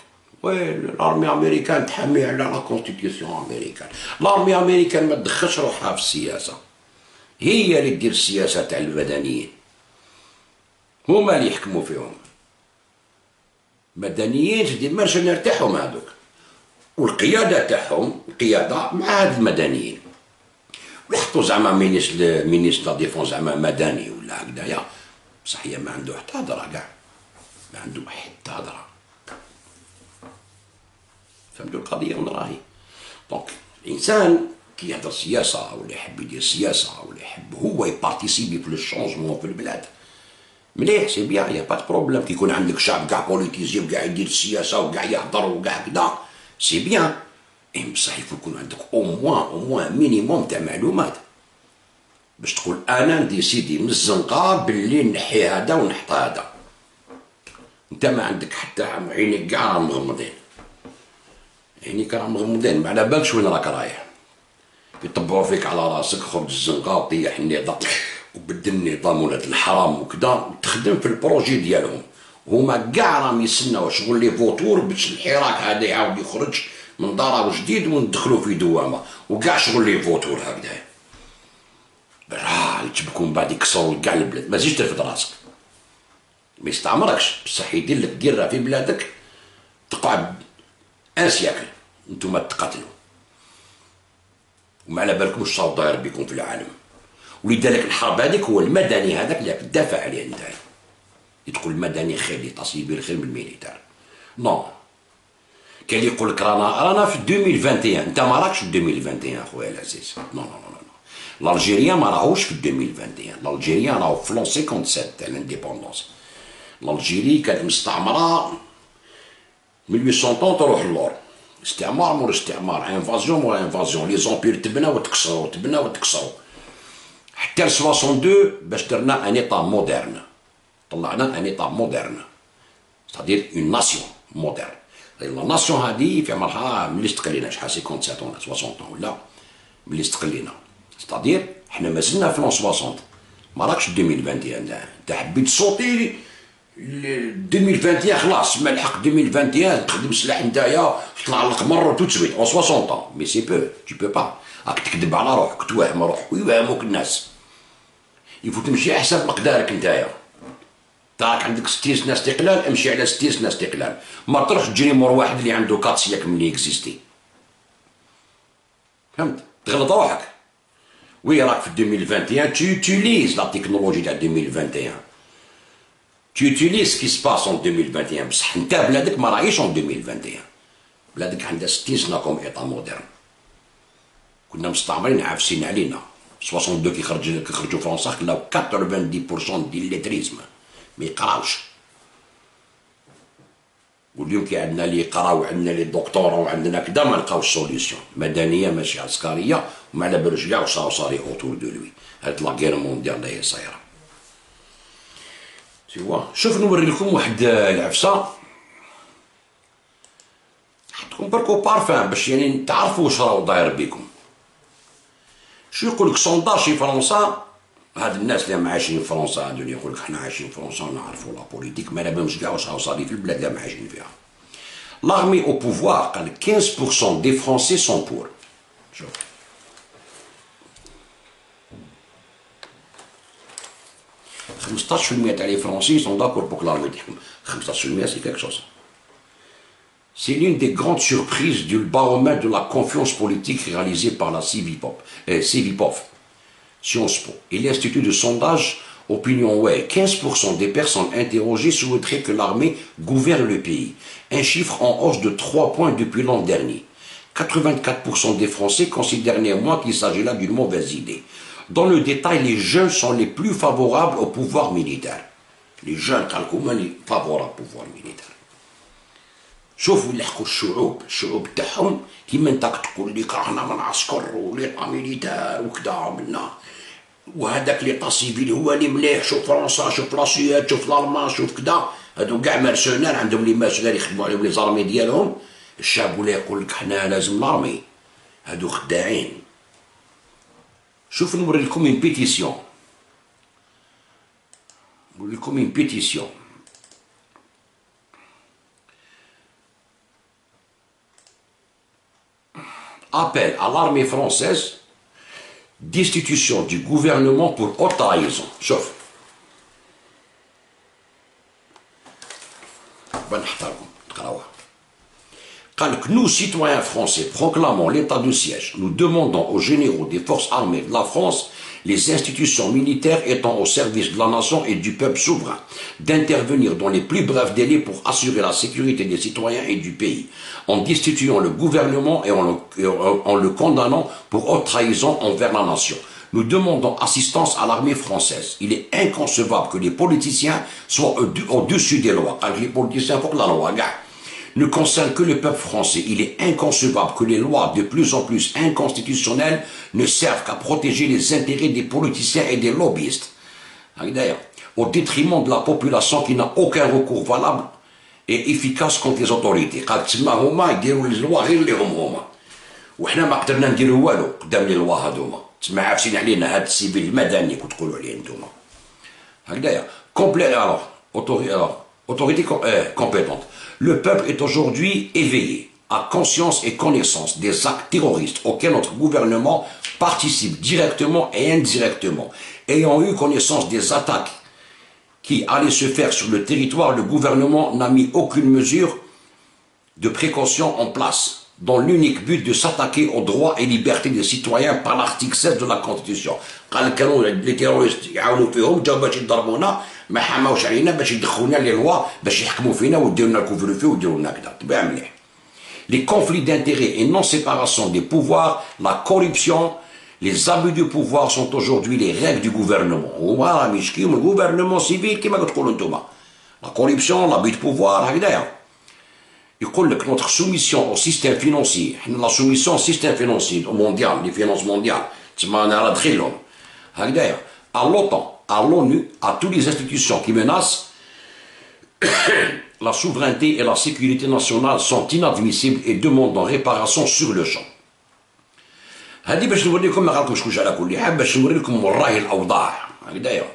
وين الارمي امريكان تحمي على لا كونستيتيسيون امريكان. الارمي امريكان ما تدخلش روحها في السياسه، هي اللي دير السياسه تاع المدنيين، هما اللي يحكموا فيهم. مدنيين جديد ماش نرتاحهم هذوك، والقياده تاعهم القياده مع هاد المدنيين. ويحطوا زعما مينيس لا ديفونس زعما مدني ولا هكذايا، بصح هي ما عنده حتى هضره كاع، ما عنده حتى هضره. فهمتوا القضيه وين راهي؟ دونك الانسان كي يهضر سياسه ولا يحب يدير سياسه ولا يحب هو يبارتيسيبي في لو شونجمون في البلاد، مليح سي بيان، يا با بروبليم. كي يكون عندك شعب كاع بوليتيزي وكاع يدير السياسه وكاع يهضر وكاع كدا سي بيان، بصح يكون عندك او موان مينيموم تاع معلومات باش تقول انا نديسيدي من الزنقه باللي نحي هذا ونحط هذا. انت ما عندك حتى عينيك كاع راهم مغمضين، عينيك راهم مغمضين، ما على بالكش وين راك رايح. يطبعوا فيك على راسك، خرج الزنقه وطيح النظام وبدل النظام ولاد الحرام وكذا، وتخدم في البروجي ديالهم. هما كاع راهم يستناو شغل لي فوتور باش الحراك هذا يعاود يخرج من ضرر جديد وندخلوا في دوامه، وكاع شغل لي فوتور هكذا يتبكوا من بعد يكسروا كاع البلاد. ما تزيدش ترفد راسك، ما يستعمركش، بصح يدير لك ديرها في بلادك تقعد ان سياكل نتوما تقاتلوا وما على بالكم واش صار داير بكم في العالم. ولذلك الحرب هذيك هو المدني هذاك اللي تدافع عليه انت. تقول المدني خير لي تصيب الخير من الميليتار. نو، كاين اللي يقول لك رانا في 2021، انت ما راكش في 2021 اخويا العزيز. نو نو نو نو، الجيريان ما راهوش في 2021، الجيريان راهو في لون 57 تاع الانديبوندونس. الجيري كانت مستعمره 1830 تروح للور، استعمار مور استعمار، انفازيون مور انفازيون، لي زومبير تبناو وتكسروا تبناو وتكسروا حتى ل 62 باش درنا ان ايطا مودرن، طلعنا ان ايطا مودرن، ستادير اون ناسيون مودرن. لا ناسيون هادي في عمرها ملي استقلينا شحال 57 ولا 60 ولا ملي استقلينا، ستادير حنا مازلنا في لون 60، ما راكش 2021. انت حبيت صوتي 2021 خلاص ما لحق 2021 تخدم سلاح نتايا تطلع للقمر تو تسويت او 60 مي سي بو تي بو با، راك تكذب على روحك توهم روحك ويوهموك الناس. يفوت تمشي على حساب مقدارك نتايا، راك عندك 60 سنه استقلال امشي على 60 سنه استقلال، ما تروحش تجري مور واحد اللي عنده 4 سياك ملي اكزيستي. فهمت؟ تغلط روحك. وي راك في 2021 تيليز لا تكنولوجي تاع 2021، تيوتيليز سكي سباس اون 2021، بصح انت بلادك ما راهيش اون 2021، بلادك عندها 60 سنه كوم ايطا مودرن. كنا مستعمرين عافسين علينا. 62 كي خرجوا فرنسا خلاو 90% ديال الليتريزم ما يقراوش. واليوم كي عندنا اللي يقراو وعندنا لي دكتوراه وعندنا كدا ما لقاوش سوليسيون، مدنيه ماشي عسكريه، وما على بالوش كاع واش صاري اوتور دو لوي. هاد لا غير مونديال اللي هي صايره. شوف نوري لكم واحد العفسه حطكم بركو بارفان باش يعني تعرفوا واش راهو داير بكم. شو يقول لك سونداج في فرنسا، هاد الناس اللي ما عايشين في فرنسا هادو اللي يقول لك حنا عايشين في فرنسا ونعرفوا لا بوليتيك، ما على بالهمش كاع واش راهو صاري في البلاد اللي ما عايشين فيها. لاغمي او بوفوار قال لك 15% دي فرونسي سون بور. شوف 15% تاع لي فرونسي سون داكور بوك لارمي تحكم، 15% سي كيك شوز. C'est l'une des grandes surprises du baromètre de la confiance politique réalisé par la Civipov, Sciences Po et l'Institut de sondage OpinionWay. 15% des personnes interrogées souhaiteraient que l'armée gouverne le pays, un chiffre en hausse de 3 points depuis l'an dernier. 84% des Français considèrent néanmoins qu'il s'agit là d'une mauvaise idée. Dans le détail, les jeunes sont les plus favorables au pouvoir militaire. Les jeunes sont favorables au pouvoir militaire. شوفوا اللي حكوا الشعوب تاعهم كيما انت تقول لي رانا من عسكر وليطا ميليتار وكذا عملنا وهذاك ليطا سيفيل هو اللي مليح شوف فرنسا شوف لاسويد شوف الالمان شوف كذا هذو كاع مرسونار عندهم لي مرسونار يخدموا عليهم لي زارمي ديالهم الشعب ولا يقول لك حنا لازم لارمي هذو خداعين. شوف نوري لكم اون بيتيسيون نوري لكم اون بيتيسيون appelle à l'armée française destitution du gouvernement pour haute trahison. شوف بنحتركم تقراوها. قال لك nous citoyens français proclamons l'état de siège. Nous demandons aux généraux des forces armées de la France, les institutions militaires étant au service de la nation et du peuple souverain, d'intervenir dans les plus brefs délais pour assurer la sécurité des citoyens et du pays, en destituant le gouvernement et en le condamnant pour haute trahison envers la nation. Nous demandons assistance à l'armée française. Il est inconcevable que les politiciens soient au-dessus des lois. Alors les politiciens font que la loi ne concerne que le peuple français. Il est inconcevable que les lois de plus en plus inconstitutionnelles ne servent qu'à protéger les intérêts des politiciens et des lobbyistes. D'ailleurs, au détriment de la population qui n'a aucun recours valable et efficace contre les autorités. قال تسمى هما يديروا لي غير اللي هما وحنا ما قدرنا نديروا والو قدام لي لوا هذوما تسمى عافسين علينا هاد السيفيل المدني كتقولوا عليه نتوما هكذايا كومبلي autorité compétente. Le peuple est aujourd'hui éveillé à conscience et connaissance des actes terroristes auxquels notre gouvernement participe directement et indirectement. Ayant eu connaissance des attaques qui allaient se faire sur le territoire, le gouvernement n'a mis aucune mesure de précaution en place, dans l'unique but de s'attaquer aux droits et libertés des citoyens par l'article 16 de la Constitution. قال كانوا les terroristes يعاونوا فيهم جاو باش يضربونا ما حماوش علينا باش يدخلونا لي لوا باش يحكموا فينا ويديروا لنا الكوفر فيه ويديروا لنا كذا تبع مليح. Les conflits d'intérêts et non-séparation des pouvoirs, la corruption, les abus de pouvoir sont aujourd'hui les règles du gouvernement. هما مش كيما الgouvernement civil كيما كتقولوا نتوما. La corruption, l'abus de pouvoir هكذايا. يقول لك notre soumission au système financier, la soumission au système financier mondial, les finances mondiales, تسمى انا راه دخلهم هكذايا à l'OTAN, à l'ONU, à toutes les institutions qui menacent la souveraineté et la sécurité nationale sont inadmissibles et demandent réparation sur le champ. هذه باش نوريكم ما غنكونش كلشي على كل حال باش نوريكم والله الاوضاع هكذايا.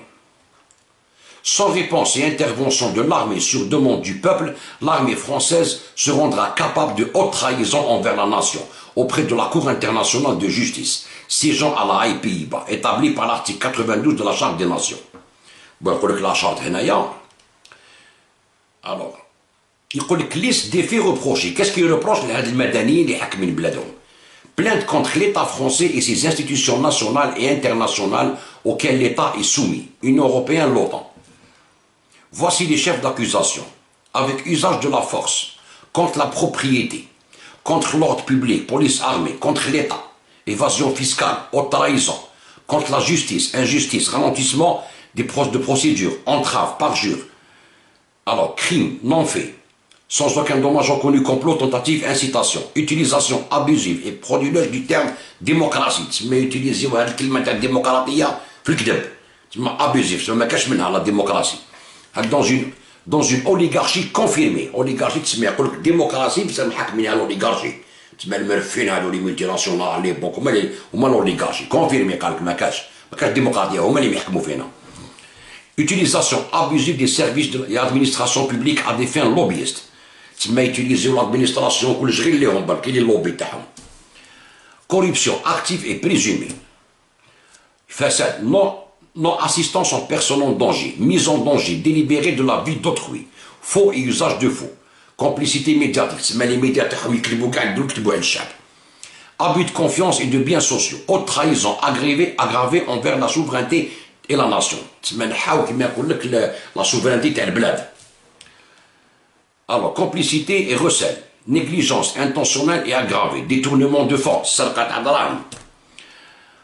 Sans réponse et intervention de l'armée sur demande du peuple, l'armée française se rendra capable de haute trahison envers la nation auprès de la Cour internationale de justice, siégeant à la Haye, Pays-Bas, établie par l'article 92 de la Charte des Nations. Bon, il y a la Charte هنايا. Alors, يقول لك liste des faits reprochés. Qu'est-ce qu'il reproche لهاد المدنيين اللي حاكمين بلادهم؟ Plainte contre l'État français et ses institutions nationales et internationales auxquelles l'État est soumis, Union européenne, l'OTAN. Voici les chefs d'accusation, avec usage de la force, contre la propriété, contre l'ordre public, police armée, contre l'État, évasion fiscale, haute trahison, contre la justice, injustice, ralentissement de procédures, entrave, parjure. Alors, crime, non-fait, sans aucun dommage reconnu, complot, tentative, incitation, utilisation abusive et frauduleuse du terme démocratie. Mais utiliser le terme démocratie, في الكذب. Abusif, ça ne cache pas la démocratie. Dans une oligarchie confirmée. Oligarchie, تسمى يقول لك démocratie بس محكمين على l'oligarchie. تسمى المرفين هذو لي مولتيناسيونال لي بوك هما l'oligarchie. confirmé قال لك ما كاش ديمقراطية هما اللي يحكموا فينا. Utilisation abusive des services de l'administration publique à des fins lobbyistes. تسمى يتيليزيو l'administration كلش غير ليهم برك لي اللوبي تاعهم. Corruption active et présumée. Façade non-assistance en personne en danger, mise en danger délibérée de la vie d'autrui, faux et usage de faux, complicité médiatique, les médias abus de confiance et de biens sociaux, haute trahison aggravée envers la souveraineté et la nation. La souveraineté est le bled. Alors, complicité et recel, négligence intentionnelle et aggravée, détournement de force,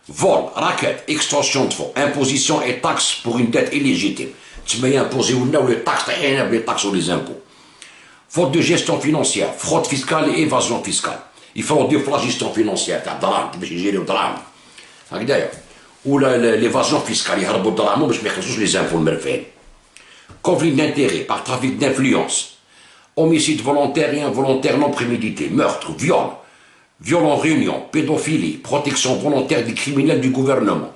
vol, racket, extorsion de fonds, imposition et taxes pour une dette illégitime. Tu m'as imposé ou non les taxes ou les impôts. Faute de gestion financière, fraude fiscale et évasion fiscale. Il faut dire la gestion financière, ou l'évasion fiscale, les impôts. Conflit d'intérêts par trafic d'influence, homicide volontaire et involontaire non prémédité, meurtre, viol, viol en réunion, pédophilie, protection volontaire des criminels du gouvernement,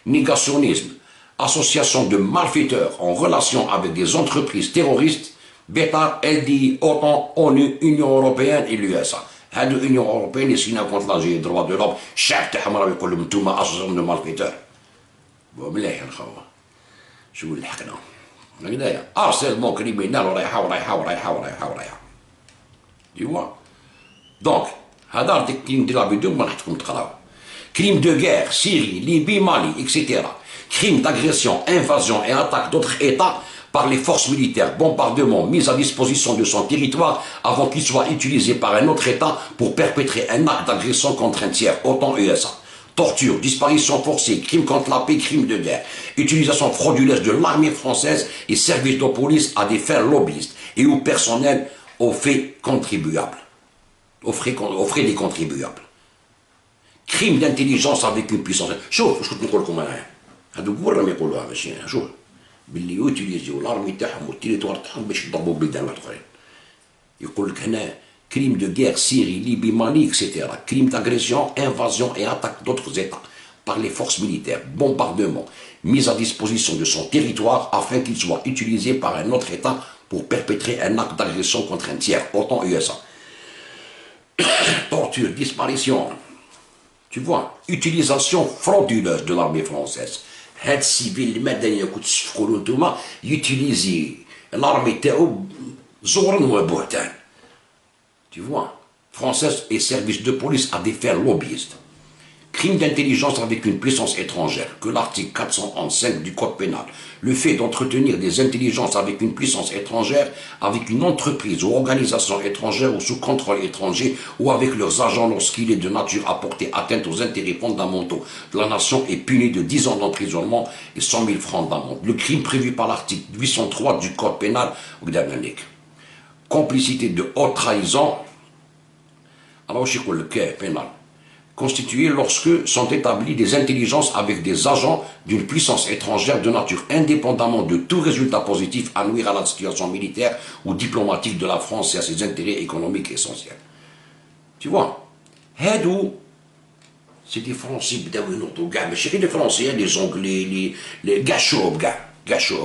négationnisme, association de malfaiteurs en relation avec des entreprises terroristes, Bétar, LDI, OTAN, ONU, Union Européenne et l'USA. L'Union Européenne est signée contre l'Algérie, les droits de l'homme, chaque تحمر يقول لهم انتم association de malfaiteurs. ومليح الخوة. شو اللي حكنا؟ هكذايا. harcèlement criminel ورايحة. Tu vois? Donc, هذا article qui ندير la vidéo ما راح تقراوه. Crimes de guerre, Syrie, Libye, Mali, etc. Crimes d'agression, invasion et attaque d'autres États par les forces militaires, bombardement, mise à disposition de son territoire avant qu'il soit utilisé par un autre État pour perpétrer un acte d'agression contre un tiers, OTAN USA. Torture, disparition forcée, crime contre la paix, crime de guerre, utilisation frauduleuse de l'armée française et services de police à des fins lobbyistes et au personnel aux faits contribuables. Aux frais des contribuables. Crime d'intelligence avec une puissance. شوف كنت نقول لكم انا هذوك ورا ما يقولوها ماشي شوف باللي يوتيليزيو لارمي تاعهم والتيريتوار تاعهم باش يضربوا بلدان اخرين. يقول لك هنا crime de guerre, Syrie, Libye, Mali, etc. Crime d'agression, invasion et attaque d'autres États par les forces militaires, bombardement, mise à disposition de son territoire afin qu'il soit utilisé par un autre État pour perpétrer un acte d'agression contre un tiers, OTAN USA. Torture, disparition. Tu vois, utilisation frauduleuse de l'armée française. هاد السيفيل المدني كنت تقولوا نتوما يوتيليزي l'armée تاعو زورا وبهتان. Tu vois, française et services de police à des fins lobbyistes. Crime d'intelligence avec une puissance étrangère, que l'article 411.5 du Code pénal, le fait d'entretenir des intelligences avec une puissance étrangère, avec une entreprise ou organisation étrangère ou sous contrôle étranger, ou avec leurs agents lorsqu'il est de nature à porter atteinte aux intérêts fondamentaux de la nation est puni de 10 ans d'emprisonnement et 100 000 francs d'amende. Le crime prévu par l'article 803 du Code pénal, complicité de haute trahison, alors je suis le cas pénal. Constitués lorsque sont établis des intelligences avec des agents d'une puissance étrangère de nature indépendamment de tout résultat positif à nuire à la situation militaire ou diplomatique de la France et à ses intérêts économiques essentiels. Tu vois, c'est des Français, mais des Français, les Anglais, les gachos,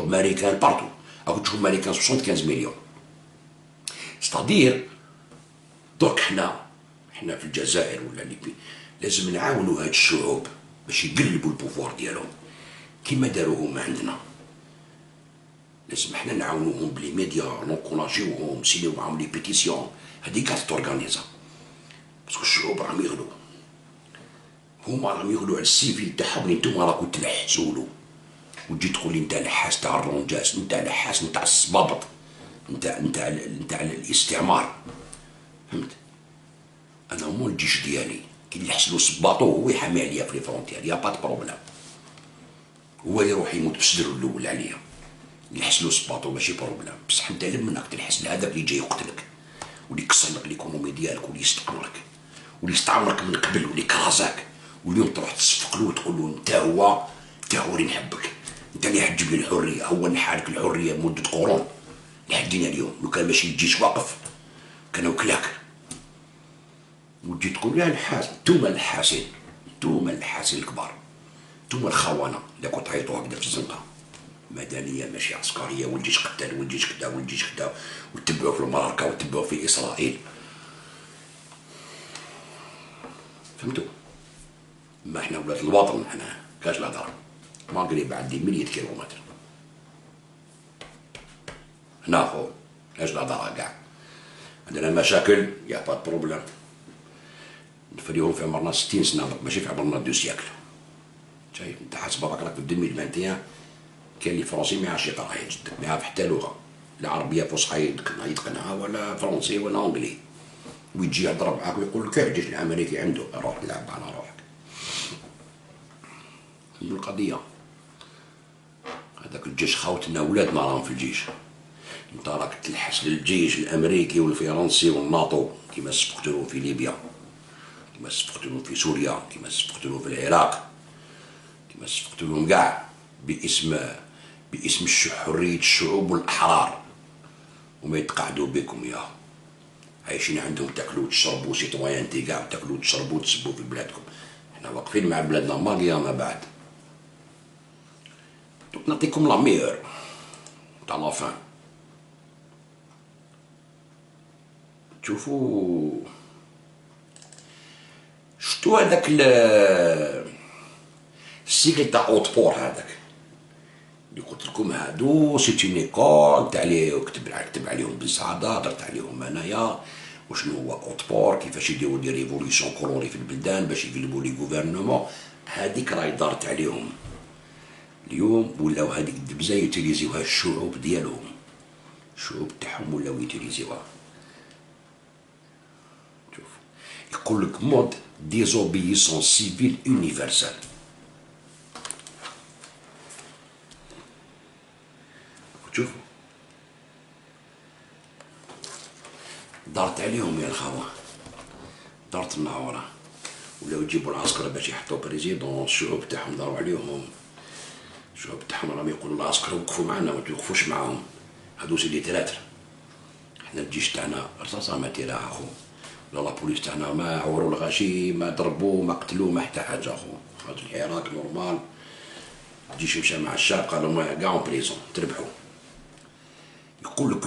américains, partout. Alors tu vois, américains, 75 millions. C'est-à-dire, donc, حنا في الجزائر ولا ليبي لازم نعاونوا هاد الشعوب باش يقلبوا البوفوار ديالهم كيما داروا هما عندنا. لازم حنا نعاونوهم بلي ميديا نونكوراجيوهم نسينيو معاهم لي بيتيسيون هادي كاع تورغانيزا باسكو الشعوب راهم يغلو هما راهم يغلو على السيفيل تاعهم اللي نتوما راكم تلحسولو وتجي تقول لي نتا لحاس تاع الرونجاس نتا لحاس نتاع الصبابط نتاع الاستعمار فهمت. انا هما الجيش ديالي كي يحسلو صباطو هو يحامي عليا في لي فرونتيير يا با دو بروبليم هو اللي يروح يموت بصدرو الاول عليا يحسلو صباطو ماشي بروبليم بصح انت لمنك تنحس لهذاك اللي جاي يقتلك واللي يكسر لك ليكونومي ديالك واللي يستعمرك من قبل واللي كرازاك واليوم تروح تصفق له وتقول له انت هو اللي نحبك انت اللي حتجيب لي الحريه هو نحالك الحريه مده قرون لحدينا اليوم لو كان ماشي الجيش واقف كانوا كلاك وتجي تقول يا الحاس نتوما الحاسين الكبار نتوما الخونه اللي كنت تعيطوا هكذا في الزنقه مدنيه ماشي عسكريه والجيش قتل والجيش كذا وتبعوا في المعركه وتبعوا في اسرائيل فهمتوا. ما احنا ولاد الوطن حنا كاش الهضره ما قريب عندي 100 كيلومتر هنا خو كاش الهضره كاع عندنا مشاكل يا با بروبليم نفريهم في عمرنا 60 سنه ماشي في عمرنا 2 سيكل. شايف انت حاسب راك في 2021 كاين لي فرونسي ما يعرفش يقرا يجد ما يعرف حتى لغه لا عربيه فصحى يتقنها ولا فرونسي ولا انجلي ويجي يهضر معاك ويقول لك الجيش الامريكي عنده روح لعب على روحك. القضيه هذاك الجيش خاوتنا ولادنا راهم في الجيش. انت راك تلحس للجيش الامريكي والفرنسي والناطو كيما صفقتلهم في ليبيا، كيما صفقتلهم في سوريا، كيما صفقتلهم في العراق، كيما صفقتلهم كاع باسم حريه الشعوب والاحرار، وما يتقعدوا بكم يا عايشين عندهم تاكلوا وتشربوا سيتويانتي كاع، تاكلوا وتشربوا وتسبوا في بلادكم. احنا واقفين مع بلادنا ماغيا ما بعد. نعطيكم لا ميور تاع لافان. شوفوا شتو هذاك السيكل تاع اوتبور هذاك اللي قلت لكم، هادو سيت اون ايكول تاع لي كتب عليهم بالسعاده، درت عليهم انايا وشنو هو اوتبور، كيفاش يديروا دي ريفوليسيون كولوري في البلدان باش يقلبوا لي غوفرنمون. هذيك راهي دارت عليهم اليوم، ولاو هذيك الدبزه يوتيليزيوها الشعوب ديالهم، الشعوب تاعهم ولاو يوتيليزيوها. شوف يقول لك مود ديزوبيسون سيفيل يونيفرسال. شوفوا دارت عليهم يا الخوة، دارت النعورة، ولاو يجيبوا العسكر باش يحطوا بريزيدون. الشعوب تاعهم داروا عليهم، الشعوب تاعهم راهم يقولوا العسكر وقفوا معنا ما توقفوش معاهم، هادو سيدي تراتر. احنا الجيش تاعنا رصاصة ما تيراها اخو، لا لابوليس تاعنا ما عوروا الغاشي، ما ضربوه، ما قتلوه، ما حتى حاجة اخو. خاطر العراق نورمال الجيش مشى مع الشعب قالوا ما كاع اون بريزون تربحوا. يقول لك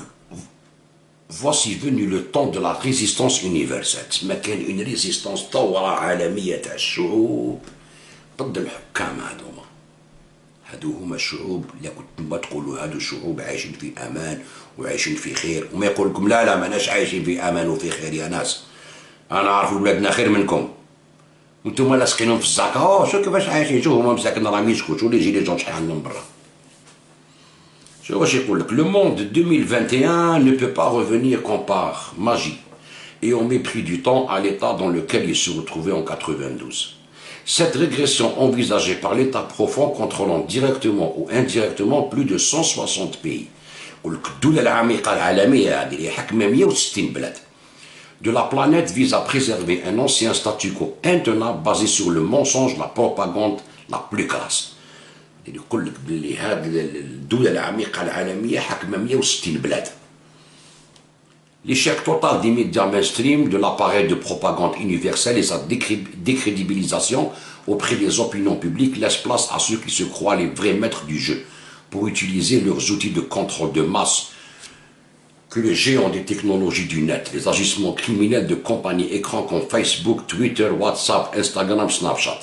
voici venu le temps de la résistance universelle. تسمى كان اون ريزيستونس ثورة عالمية تاع الشعوب ضد الحكام. هادو هما الشعوب اللي كنت ما تقولوا هادو الشعوب عايشين في امان وعايشين في خير، وما يقول لكم لا ماناش عايشين في امان وفي خير يا ناس، انا عارف بلادنا خير منكم، وانتم لاصقينهم في الزكاه. شو كيفاش عايشين؟ شوف هما مساكن راهم يسكتوا، شو لي جي لي جون شحال عندهم برا. شو واش يقول لك؟ Le monde 2021 ne peut pas revenir comme par magie et au mépris du temps à l'état dans lequel il se retrouvait en 92. Cette régression envisagée par l'État profond contrôlant directement ou indirectement plus de 160 pays. الدولة العميقة العالمية هذه اللي حكمة 160 بلاد de la planète vise à préserver un ancien statu quo intenable basé sur le mensonge, la propagande la plus crasse. يقول لك باللي هذه الدولة العميقة العالمية حكمة 160 بلاد. L'échec total des médias mainstream, de l'appareil de propagande universelle et sa décrédibilisation auprès des opinions publiques laisse place à ceux qui se croient les vrais maîtres du jeu pour utiliser leurs outils de contrôle de masse que les géants des technologies du net, les agissements criminels de compagnies écrans comme Facebook, Twitter, WhatsApp, Instagram, Snapchat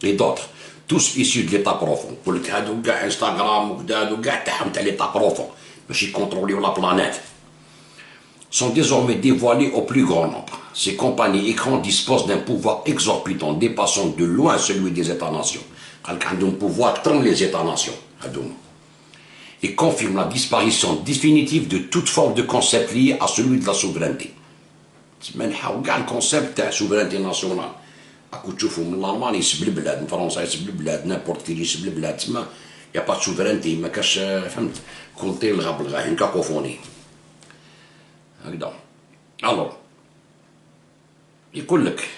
et d'autres, tous issus de l'état profond. Pour le cas de Instagram ou de l'état profond, mais contrôler la planète, sont désormais dévoilés au plus grand nombre. Ces compagnies écrans disposent d'un pouvoir exorbitant dépassant de loin celui des États-nations. Ils ont un pouvoir comme les États-nations. Et confirment la disparition définitive de toute forme de concept lié à celui de la souveraineté. C'est le concept de la souveraineté nationale. راكو تشوفوا من الالمان يسب البلاد، من فرنسا يسب البلاد، نابورت كي يسب البلاد، تسمى يا با سوفرانتي، ما كاش فهمت كل طير الغاب الغاين كاكوفوني هكذا. الوغ يقول لك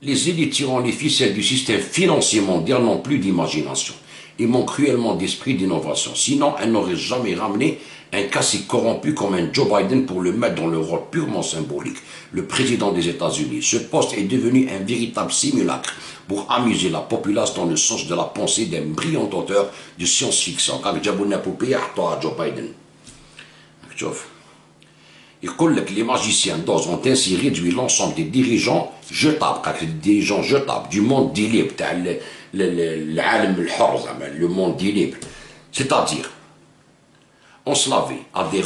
les élites tirant les ficelles du système financier mondial n'ont plus d'imagination et manquent cruellement d'esprit d'innovation. Sinon, elles n'auraient jamais ramené un cacique corrompu comme un Joe Biden pour le mettre dans le rôle purement symbolique, le président des États-Unis. Ce poste est devenu un véritable simulacre pour amuser la populace dans le sens de la pensée d'un brillant auteur de science-fiction. Quand Jabouna Poupé a Joe Biden. يقول لك les magiciens d'Oz ont ainsi réduit l'ensemble des dirigeants jetables du monde dit libre تاع العالم الحر زعما le monde dit libre, c'est-à-dire enslavés à des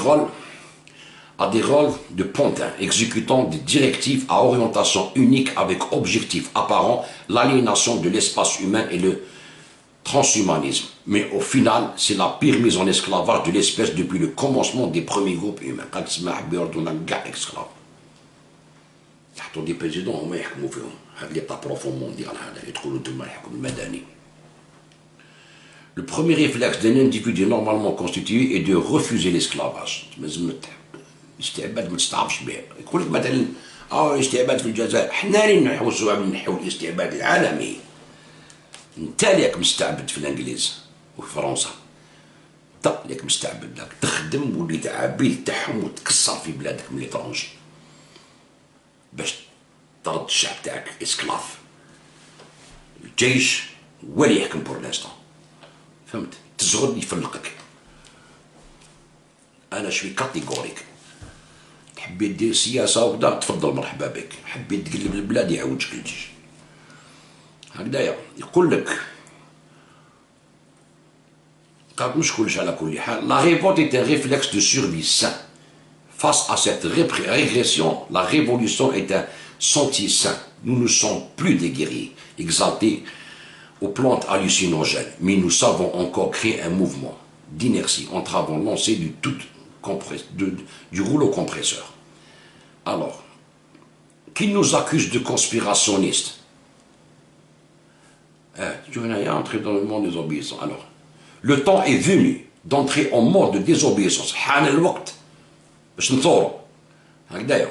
rôles de pantins exécutant des directives à orientation unique avec objectif apparent l'aliénation de l'espace humain et le transhumanisme. Mais au final, c'est la pire mise en esclavage de l'espèce depuis le commencement des premiers groupes humains. قد تسمع بيردونا كاع اسكلاف. يحطوا دي بريزيدون هما يحكموا فيهم. هذا ليطا بروفون مونديال هذا يدخلوا انتوما الحكم المدني. Le premier réflexe d'un individu normalement constitué est de refuser l'esclavage. لازم الاستعباد ما تستعرفش به. يقول لك مثلا الاستعباد في الجزائر، حنا اللي نحوسوا نحو الاستعباد العالمي. انت ليك مستعبد في الانجليز وفي فرنسا. انت ليك مستعبد لك تخدم وليت عبيد تاعهم وتكسر في بلادك من ليترونجي باش ترد الشعب تاعك اسكلاف. الجيش هو اللي يحكم بور لانستون، فهمت؟ تزغد يفلقك. انا شوي كاتيغوريك. حبيت دير سياسه وكذا تفضل مرحبا بك، حبيت تقلب البلاد يعوجك الجيش. هكذايا يقول لك قال مش كلش على كل حال. La révolte est un réflexe de survie sain. Face à cette régression, la révolution est un sentier sain. Nous ne sommes plus des guerriers exaltés aux plantes hallucinogènes, mais nous savons encore créer un mouvement d'inertie en entravant lancé du rouleau compresseur. Alors, qui nous accuse de conspirationnistes? Tu viens entrer dans le monde des obéissants. Alors, le temps est venu d'entrer en mode de désobéissance. حان الوقت باش نثوروا. هكذايا.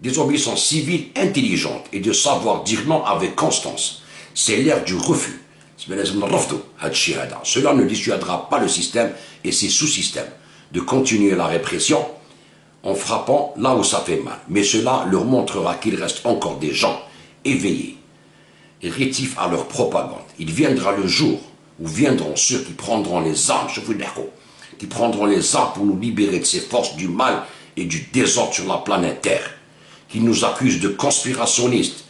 Désobéissance civile intelligente et de savoir dire non avec constance. C'est l'ère du refus. Cela ne dissuadera pas le système et ses sous-systèmes de continuer la répression en frappant là où ça fait mal. Mais cela leur montrera qu'il reste encore des gens éveillés et rétifs à leur propagande. Il viendra le jour où viendront ceux qui prendront les armes, qui prendront les armes pour nous libérer de ces forces du mal et du désordre sur la planète Terre, qui nous accusent de conspirationnistes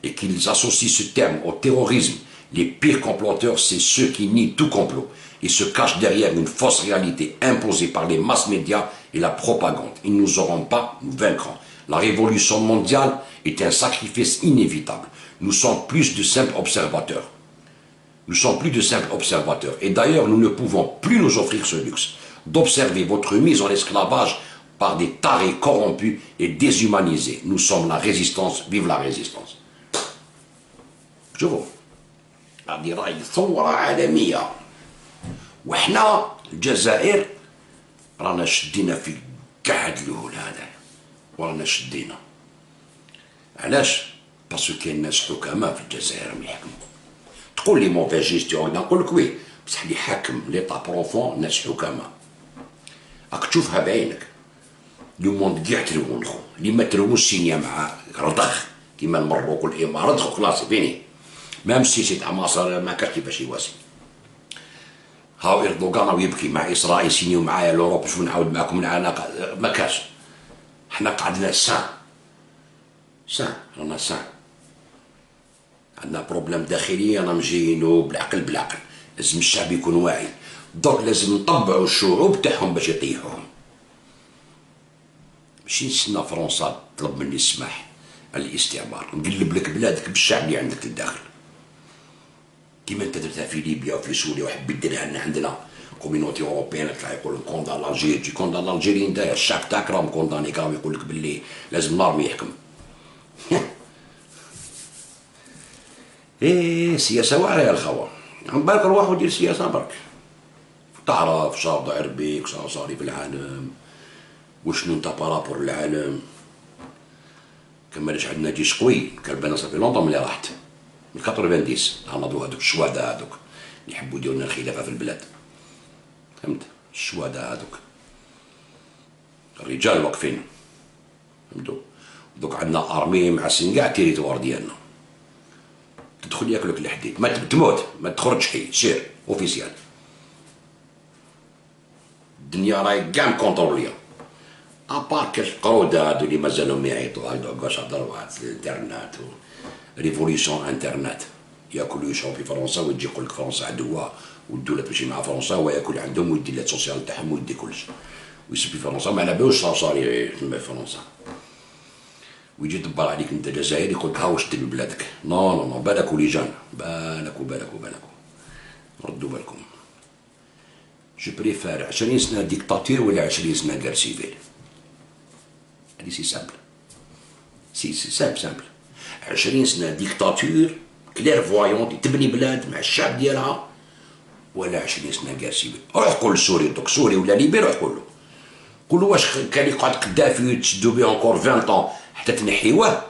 et qu'ils associent ce terme au terrorisme. Les pires comploteurs, c'est ceux qui nient tout complot et se cachent derrière une fausse réalité imposée par les masses médias et la propagande. Ils ne nous auront pas, nous vaincrons. La révolution mondiale est un sacrifice inévitable. Nous sommes plus de simples observateurs. Nous sommes plus de simples observateurs. Et d'ailleurs, nous ne pouvons plus nous offrir ce luxe d'observer votre mise en esclavage par des tarés corrompus et déshumanisés. Nous sommes la résistance. Vive la résistance. Je vois. هذه راهي ثورة عالمية. وحنا الجزائر رانا شدينا في كاع هاد الهول هذا ورانا شدينا. علاش؟ باسكو كاين ناس حكماء في الجزائر ما يحكموا. تقول لي موفي جيستيون، نقول لك وي، بصح اللي حاكم ليطا بروفون ناس حكماء. راك تشوفها بعينك. لو موند كاع تلون خو، اللي ما تلونش سينيا مع رضخ كيما المروك والامارات خو خلاص فيني. مام السيسي تاع مصر ما كاش كيفاش يواسي. هاو اردوغان راهو يبكي مع اسرائيل سينيو معايا لوروب شوف نعاود معاكم العلاقه ما كاش. حنا قعدنا سان رانا سان. عندنا بروبليم داخلي رانا مجيينو بالعقل. لازم الشعب يكون واعي. دوك لازم نطبعوا الشعوب تاعهم باش يطيحوهم. ماشي نستنى فرنسا تطلب مني السماح على الاستعمار، نقلب لك بلادك بالشعب اللي عندك للداخل. كيما انت درتها في ليبيا وفي سوريا وحبيت ديرها لنا عندنا كومينوتي اوروبيان تطلع يقول لك كوندان الجيري، تجي كوندان الجيري انت الشعب تاعك راهم كوندانيك، راهم يقول لك باللي لازم الارمي يحكم. ايه سياسه واعره يا الخوا. عم بالك روح ودير سياسه برك تعرف شنو داير بيك، شنو صاري في العالم، وشنو انت بارابور العالم. كمالش عندنا جيش قوي، كربانه صافي لونطون ملي راحت من 90 عرضوا هذوك الشهداء هذوك اللي يحبوا يديروا لنا الخلافه في البلاد. فهمت؟ الشهداء هذوك الرجال واقفين، فهمتوا؟ دوك عندنا ارمي معسين كاع التيريتوار ديالنا. تدخل ياكلك الحديد، ما تموت ما تخرجش حي، سير اوفيسيال. الدنيا راهي كاع مكونطروليه. ابار كاش قروده هادو اللي مازالهم يعيطوا هادو واش هضروا على الانترنت ريفوليسيون انترنت. ياكلوا يشربوا في فرنسا ويجي يقول لك فرنسا عدوه والدوله تمشي مع فرنسا، هو ياكل عندهم ويدي لات سوسيال تاعهم ويدي كلش ويسب في فرنسا. ما على بالوش صار صاري تما في فرنسا. ويجي يدبر عليك انت جزائري يقول لك ها واش دير ببلادك. نو نو نو، بالك وليجان، بالك وبالك وبالك، ردوا بالكم. جو بريفير 20 سنه ديكتاتور ولا 20 سنه غير سيفيل. هادي سي سامبل، سي سامبل. 20 سنه ديكتاتور كلير فوايون تبني بلاد مع الشعب ديالها، ولا 20 سنه غير سيفيل. روح قول لسوري دوك، سوري ولا ليبي، روح قول له، قول له واش كان يقعد قدافي تشدوا بيه اونكور 20 طون حتى تنحيوه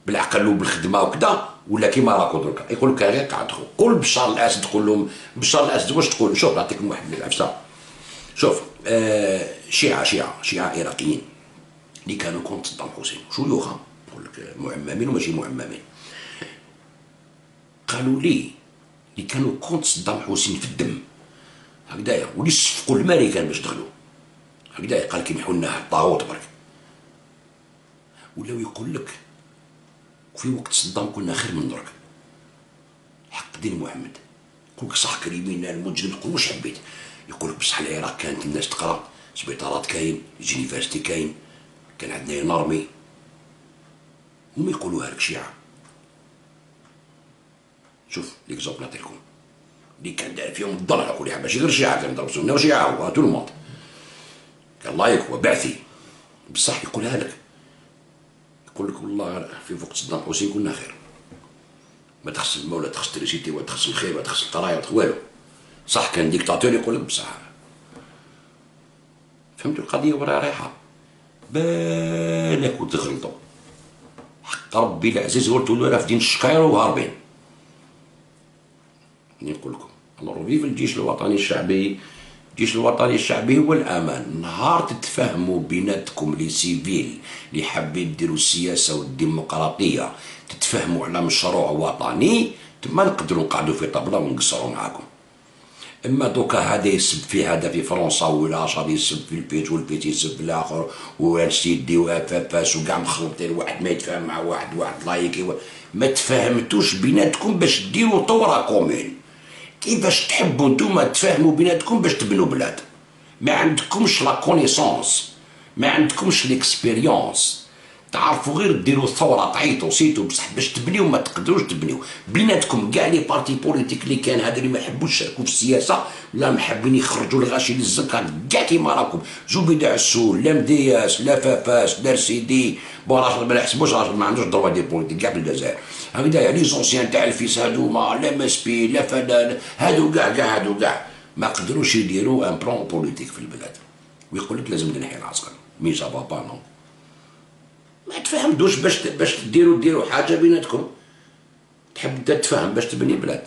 بالعقل وبالخدمه وكذا، ولا كيما راكو دركا يقول لك غير قعد. قول بشار الاسد، قول لهم بشار الاسد واش تقول. شوف نعطيكم واحد العفسه. شوف شيعه عراقيين اللي كانوا كونت صدام حسين، شيوخ نقول لك معممين وماشي معممين، قالوا لي اللي كانوا كونت صدام حسين في الدم هكذايا، واللي صفقوا الامريكان باش دخلوا هكذايا، قال لك يمحوا لنا الطاغوت برك. ولاو يقول لك في وقت صدام كنا خير من درك، حق دين محمد. يقول لك صح كريمينا المجرم، تقول واش حبيت، يقول لك بصح العراق كانت الناس تقرا، سبيطارات كاين، جونيفرسيتي كاين، كان عندنا ينارمي. هما يقولوها لك شيعه. شوف ليكزومبل نعطيكم اللي كان دار فيهم الضرر، كل حاجه ماشي غير شيعه، كان ضرب سنه وشيعه هو تو الموند، كان لايك هو بعثي بصح يقولها لك. يقول لك والله في وقت صدام حسين كنا خير، ما تخص الماء ولا تخص التريسيتي ولا تخص الخير ولا تخص القرايه ولا والو. صح كان ديكتاتور يقول لك بصح. فهمتوا القضيه وراها رايحه، بالك وتغلطوا حق ربي العزيز، قلتوا له راه في دين الشقاير وهاربين. نقول لكم الله فيف الجيش الوطني الشعبي. الجيش الوطني الشعبي هو الامان. نهار تتفاهموا بيناتكم لي سيفيل اللي حابين ديروا السياسه والديمقراطيه، تتفاهموا على مشروع وطني، تما نقدروا نقعدوا في طبله ونقصروا معاكم. اما دوكا هذا يسب في هذا في فرنسا، ولا غادي يسب في البيت والبيت يسب في الاخر، والسيدي وفافاس وكاع مخلطين، واحد ما يتفاهم مع واحد لايكي، ما تفاهمتوش بيناتكم باش ديروا ثوره كومين. كيفاش تحبوا نتوما تفاهموا بيناتكم باش تبنوا بلاد؟ ما عندكمش لا كونيسونس، ما عندكمش ليكسبيريونس، تعرفوا غير ديروا ثوره تعيطوا سيتو، بصح باش تبنيو ما تقدروش تبنيو بيناتكم. كاع لي بارتي بوليتيك اللي كان هذا اللي ما يحبوش يشاركوا في السياسه، لا محبين يخرجوا الغاشي للزنقه، كاع كيما راكم زبيدة عسول، لا مدياس، لا فافاس، لا رسيدي، بون راشد ما نحسبوش، راشد ما عندوش دروا ديال بوليتيك كاع في الجزائر هكذا. لي زونسيان تاع الفيس هادوما، لا مسبي لا فلان، هادو كاع هادو كاع ما قدروش يديروا ان بلان بوليتيك في البلاد. ويقول لك لازم نحي العسكر، مي سافا با نو. ما تفهمتوش باش ديروا حاجه بيناتكم، تحب تتفاهم باش تبني بلاد.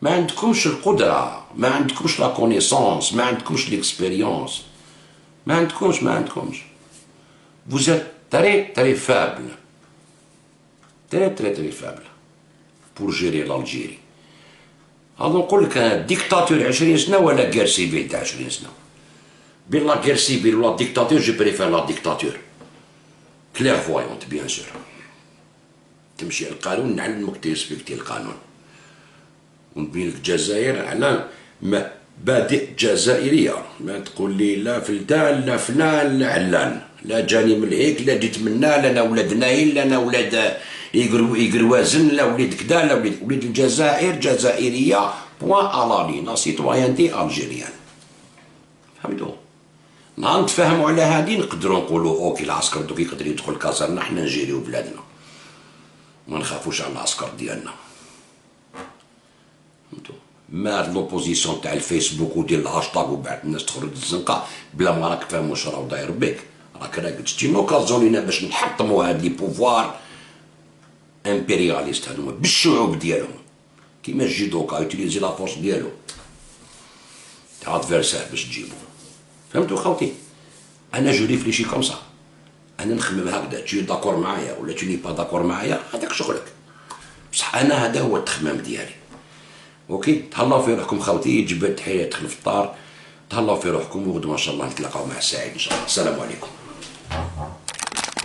ما عندكمش القدره، ما عندكمش لا كونيسونس، ما عندكمش ليكسبيريونس، ما عندكمش. vous êtes très faible, très faible pour gérer l'Algérie. هذا نقول لك انا ديكتاتور 20 سنه ولا غير سيفيل تاع 20 سنه. بين لا غير سيفيل ولا ديكتاتور جو بريفير لا ديكتاتور كليرفويونت بيان سور. تمشي القانون نعلمك تيرسبكتي القانون، ونبين لك الجزائر على مبادئ جزائريه. ما تقول لي لا فلان لا فلان لا علان، لا جاني من هيك، لا جيت منا، لا انا ولاد نايل، لا انا ولاد يقروازن، لا وليد كدا، لا وليد الجزائر جزائريه بوان الالي، لا سيتويانتي الجيريان. فهمتوا؟ نهار نتفاهموا على هادي نقدروا نقولوا اوكي العسكر دوك يقدر يدخل كازرنا، حنا نجيريو بلادنا، ما نخافوش على العسكر ديالنا. فهمتوا؟ ما لوبوزيسيون تاع الفيسبوك ودير الهاشتاغ وبعد الناس تخرج الزنقه بلا ما راك فاهم واش راه داير بك، راك تجي نوكازيون لينا باش نحطموا هاد لي بوفوار امبيرياليست هادوما بالشعوب ديالهم، كيما جي دوكا يوتيليزي لا فورس ديالو تاع ادفيرسير باش تجيبو. فهمتوا خوتي؟ انا جو ريفليشي كوم سا، انا نخمم هكذا، تجي داكور معايا ولا تجي با داكور معايا هذاك شغلك، بصح انا هذا هو التخمام ديالي. اوكي، تهلاو في روحكم خوتي، جبت تحيه تدخل في الدار، تهلاو في روحكم، وغدوه ان شاء الله نتلاقاو مع السعيد ان شاء الله. السلام عليكم.